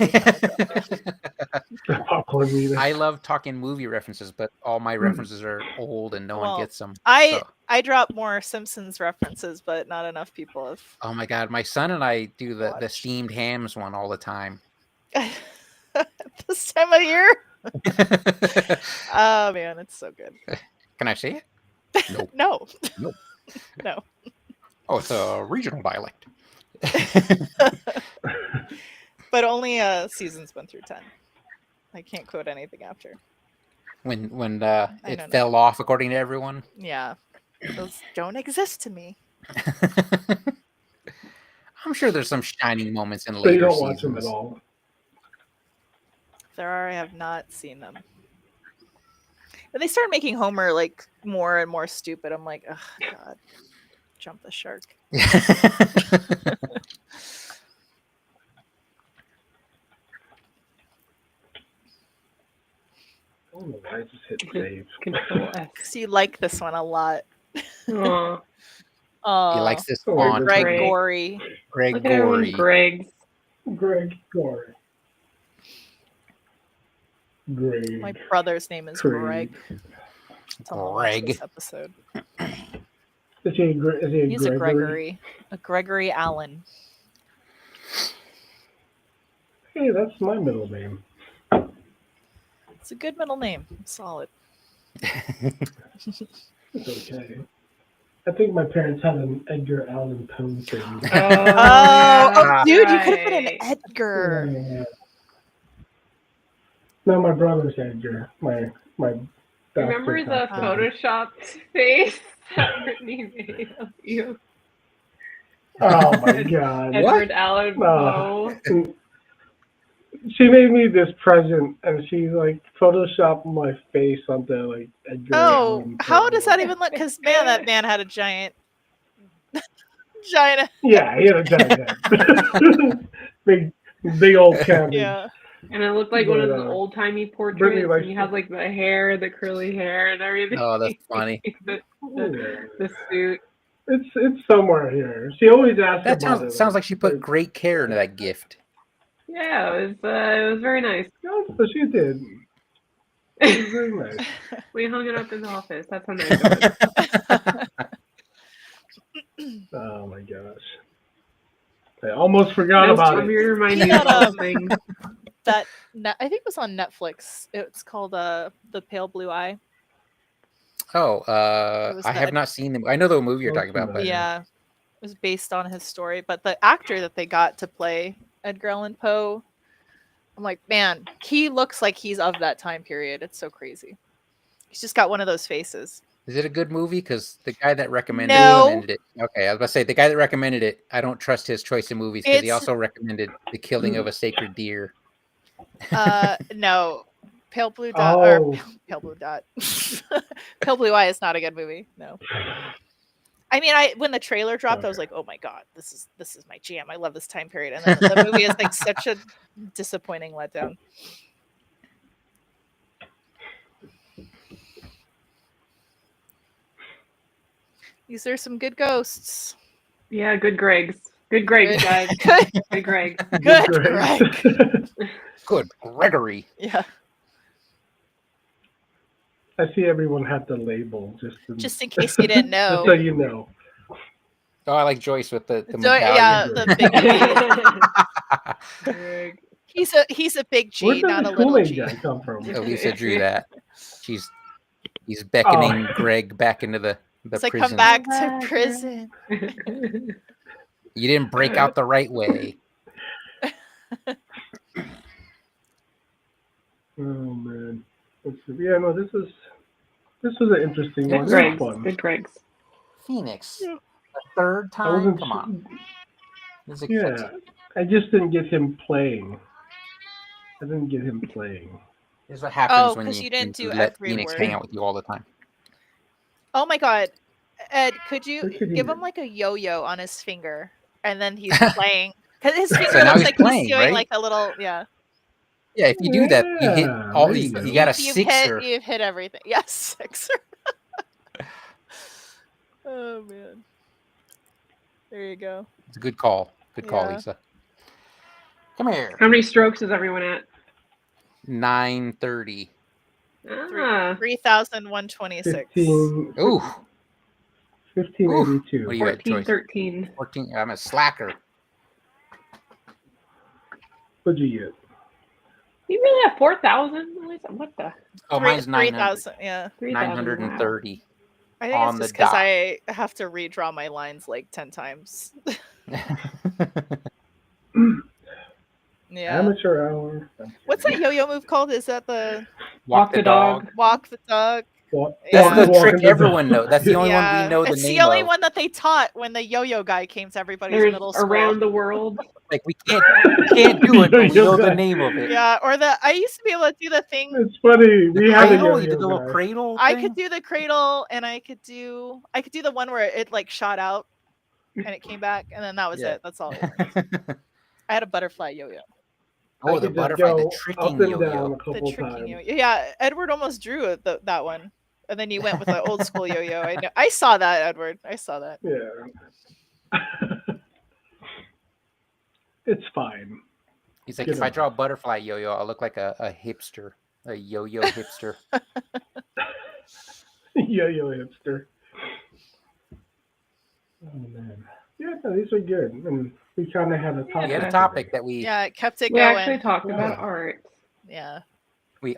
Popcorn meter. I love talking movie references, but all my references are old and no Well, one gets them. I So- drop more Simpsons references, but not enough people have. Oh my god, my son and I do the Watch. steamed hams one all the time. This time of year. Oh man, it's so good. Can I say it? Nope. No. Nope. No. Oh, it's a regional dialect. But only seasons 1 through 10. I can't quote anything after. when don't it know. fell off, according to everyone. Yeah. Those don't exist to me. I'm sure there's some shining moments in So later you don't watch them seasons. at all. If there are, I have not seen them. But they started making Homer like more and more stupid. I'm like, oh god, jump the shark. I don't know why I just hit save. Control S. So you like this one a lot. Aw, Oh, He likes this Oh, font. Greg. Gory. look at everyone, Gregory. Greg's. Greg Gore. Greg. My brother's name is Craig. Greg. Tell him to watch this Greg. episode. Is he a He's a Gregory? Gregory Allen. Hey, that's my middle name. It's a good middle name. Solid. It's okay. I think my parents had an Edgar Allan Poe thing. Oh, yeah, dude, you could have put an right. Edgar. Yeah. No, my brother's Edgar. My Remember the bastard photoshopped face that Brittany made of you? Oh my god. Edward Allan Oh. Poe. She made me this present and she like photoshopped my face onto like Edgar Oh, Allan how Poe. does that even look? Because man, that man had a giant. Yeah, he had a giant head. big old cabbage. Yeah. And it looked like one of But, those old timey portraits. Brittany likes And he had like the hair, the curly hair, and everything. Oh, that's funny. the suit. It's somewhere here. She always asks That about it. sounds like she put great care into that gift. Yeah, it was very nice. Yeah, so she did. It was very nice. We hung it up in the office. That's how nice it was. Oh my gosh. I almost forgot Nice about to it. remind you Yeah, of something. That I think it was on Netflix. It's called The Pale Blue Eye. Oh, was I the- have not seen them. I know the movie you're Oh, talking about, but Yeah, it was based on his story. But the actor that they got to play Edgar Allan Poe, I'm like, man, he looks like he's of that time period. It's so crazy. He's just got one of those faces. is it a good movie? Because the guy that recommended No. it. Okay, I was about to say the guy that recommended it. I don't trust his choice of movies because he It's- also recommended The Killing of a Sacred Deer. No, Pale Blue Dot or Oh, Pale Blue Dot. Pale Blue Eye is not a good movie. No. I mean, when the trailer dropped, I was like, "Oh my god, this is my jam. I love this time period." And then the movie is like such a disappointing letdown. These are some good ghosts. Yeah, good Gregs. Good Gregs, guys. Good, Good Greg. good great. Greg. Good Gregory. Yeah, I see everyone had the label just in case you didn't know. Just so you know. Oh, I like Joyce with the So, medallion. yeah, the big G. Greg. He's a big Where G, did not the a little Kool-Aid G. guy come from? Elisa drew that. He's beckoning Greg back into the It's like prison. come back Come to back, prison. You didn't break out the right way. Oh man. Let's see. Yeah, no, this was an interesting one. Good It was Gregs. fun. Good Gregs. Phoenix. The third I time? wasn't Come on. This is Yeah. I just didn't get him playing. I didn't get him playing. This is what happens Oh, when 'cause you didn't when do let every Phoenix word. hang out with you all the time. Oh my god. Ed, could you Look at give him. him like a yo-yo on his finger and then he's playing? Because his finger So now looks he's like playing, he's doing right? like a little yeah. Yeah, if you do that, you hit Yeah, all there these. you You go. got a You've sixer. you've hit everything. Yes, sixer. Oh man. There you go. It's a good call. Good call, Yeah. Lisa. Come here. How many strokes is everyone at? 9:30. Ah, 3,126. 15, Ooh, 1582. what do you got, 14, Joyce? 13. 14. I'm a slacker. What'd you get? You really have 4,000? What the? Oh, mine's 900. 3,000. Yeah. 3,000. Wow. 930. I think On it's the just because dot. I have to redraw my lines like 10 times. Yeah. Amateur hour. What's that yo-yo move called? Is that the Walk the dog. walk the dog? That's Yeah. the trick everyone knows. That's the only one we know the it's name the only of. one that they taught when the yo-yo guy came to everybody's There's middle school. around the world. Like we can't do it, but we know the name of it. Yeah, or I used to be able to do the thing. It's funny. The We had a cradle. You yo-yo did the little guy. cradle. I thing? could do the cradle, and I could do the one where it like shot out and it came back, and then that was Yeah. it. That's all. I had a butterfly yo-yo. I Oh, could the just butterfly, the go tricking up and down yo-yo. a couple The tricking times. yo-yo. Yeah, Edward almost drew that one, and then you went with the old school yo-yo. I know. I saw that, Edward. I saw that. Yeah. It's fine. He's like, Get if I over draw a butterfly yo-yo, I'll look like a hipster. A yo-yo hipster. Yo-yo hipster. Oh man. Yeah, no, these are good. And we kind of had a topic. We had a today. topic that we Yeah, it kept it We going. actually talked about Yeah. art. Yeah.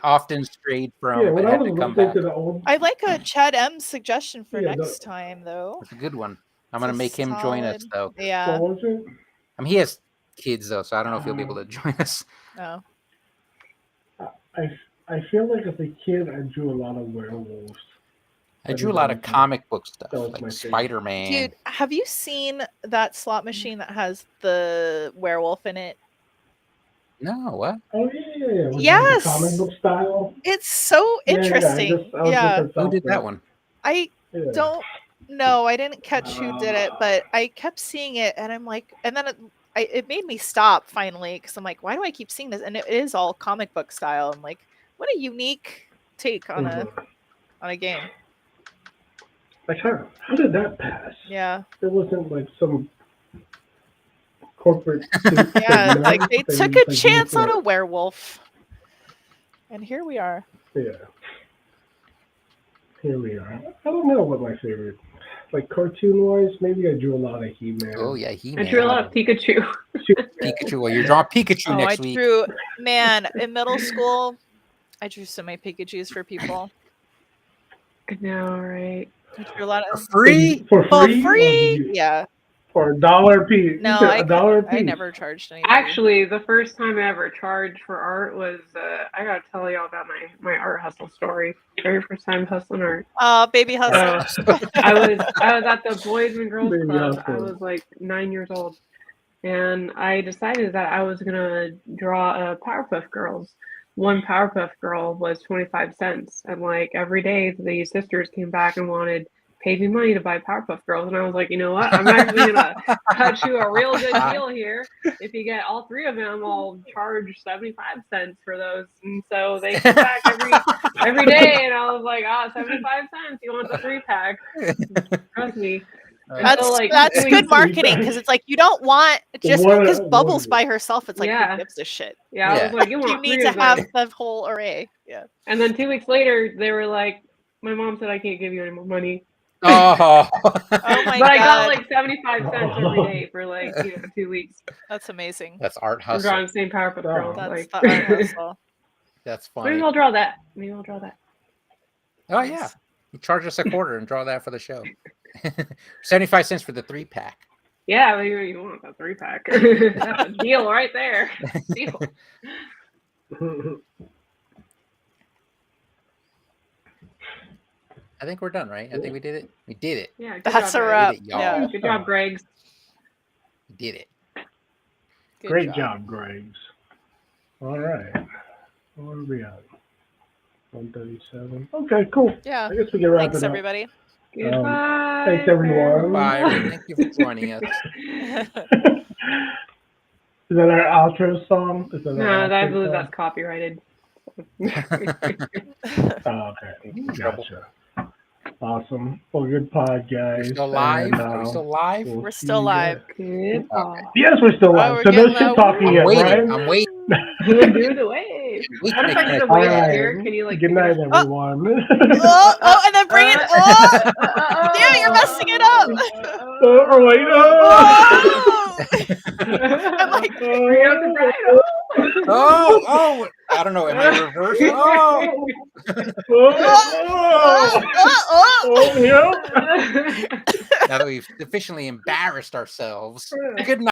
often strayed from, Yeah, but when I had was to come listening back. to the old. I like a Chad M suggestion for Yeah, next time, though. It's a good one. I'm It's gonna a make him join us solid- though. Yeah. What was it? I mean, he has kids though, so I don't know if he'll be able to join us. Oh. I feel like as a kid, I drew a lot of werewolves. I drew a lot of comic book stuff, That was my like favorite. Spider-Man. Dude, have you seen that slot machine that has the werewolf in it? No, what? Oh yeah. Was Yes! It like comic book style. It's so interesting. I was just at Who did South that Park. one? I Yeah. don't know. I didn't catch who did it, but I kept seeing it, and I'm like, and then it made me stop finally because I'm like, why do I keep seeing this? And it is all comic book style. I'm like, what a unique take on Mhm. a game. Like how did that pass? Yeah, It wasn't like some corporate. yeah. It's like they took a chance on it. a werewolf, and here we are. Yeah. Here we are. I don't know what my favorite, like cartoon wise. Maybe I drew a lot of He-Man. Oh yeah, I He-Man. drew a lot of Pikachu. Pikachu. Well, you're drawing Pikachu Oh, next I week. drew, man, in middle school, I drew so many Pikachus for people. I know, right? I drew a lot For of free? For for free? free. Yeah, For $1 a piece. no, You said $1 a piece. I never charged anything. Actually, the first time I ever charged for art was I gotta tell y'all about my art hustle story. Very first time hustling art. Baby hustle. I was at the Boys and Girls Baby Club. I hustle. was like 9 years old, and I decided that I was gonna draw a Powerpuff Girls. One Powerpuff Girl was 25 cents, and like every day the sisters came back and paid me money to buy Powerpuff Girls, and I was like, you know what? I'm actually gonna cut you a real good deal here. If you get all three of them, I'll charge 75 cents for those. And so they came back every day, and I was like, 75 cents. You want the 3-pack? Trust me. That's So, like, that's doing good marketing because it's like you don't want just One- because one- Bubbles by herself. It's like Yeah. who gives a shit. Yeah, I was like, you want You need 3 to of have them. the whole array. Yeah. And then 2 weeks later, they were like, my mom said I can't give you any more money. Oh. Oh my But I got god, like 75 cents every day for like 2 weeks. that's amazing. That's art I'm hustle. drawing the same Powerpuff Girl. That's Like, the art hustle. That's maybe funny. I'll draw that. Maybe I'll draw that. Oh yeah. You charge us a quarter and draw that for the show. 75 cents for the 3-pack. Yeah, maybe you want a 3-pack. That's a deal right there. Deal. I think we're done, right? I think we did it. We did it. Yeah, good That's a job, wrap. Did it, y'all. Yeah. Greg. Good job, Greg's. We did it. Good Great job, Graves. All right. What are we at? 137. Okay, cool. Yeah. I guess we can wrap Thanks it up. everybody. Goodbye. thanks, everyone. Bye. everyone. Thank you for joining us. Is that our outro song? Is that No, our I outro believe song? that's copyrighted. Oh, okay. Trouble. Gotcha. Awesome. Well, good pod, guys. We're still live. And, Are we still live? we'll We're see still you live. guys. Goodbye. Yes, we're still Oh, live. we're So no getting shit the talking I'm yet, waiting. Brian. I'm waiting. Do the wave. We What can if make I get a that. wave Alright. here? Can you like Good pick night, it up? everyone. Oh, and then bring it. Oh, damn, you're messing it up. Oh, wait, Oh! I'm like, Bring out the bride. Oh, I don't know. Am I reversed? Oh, yeah. now that we've sufficiently embarrassed ourselves. Good night.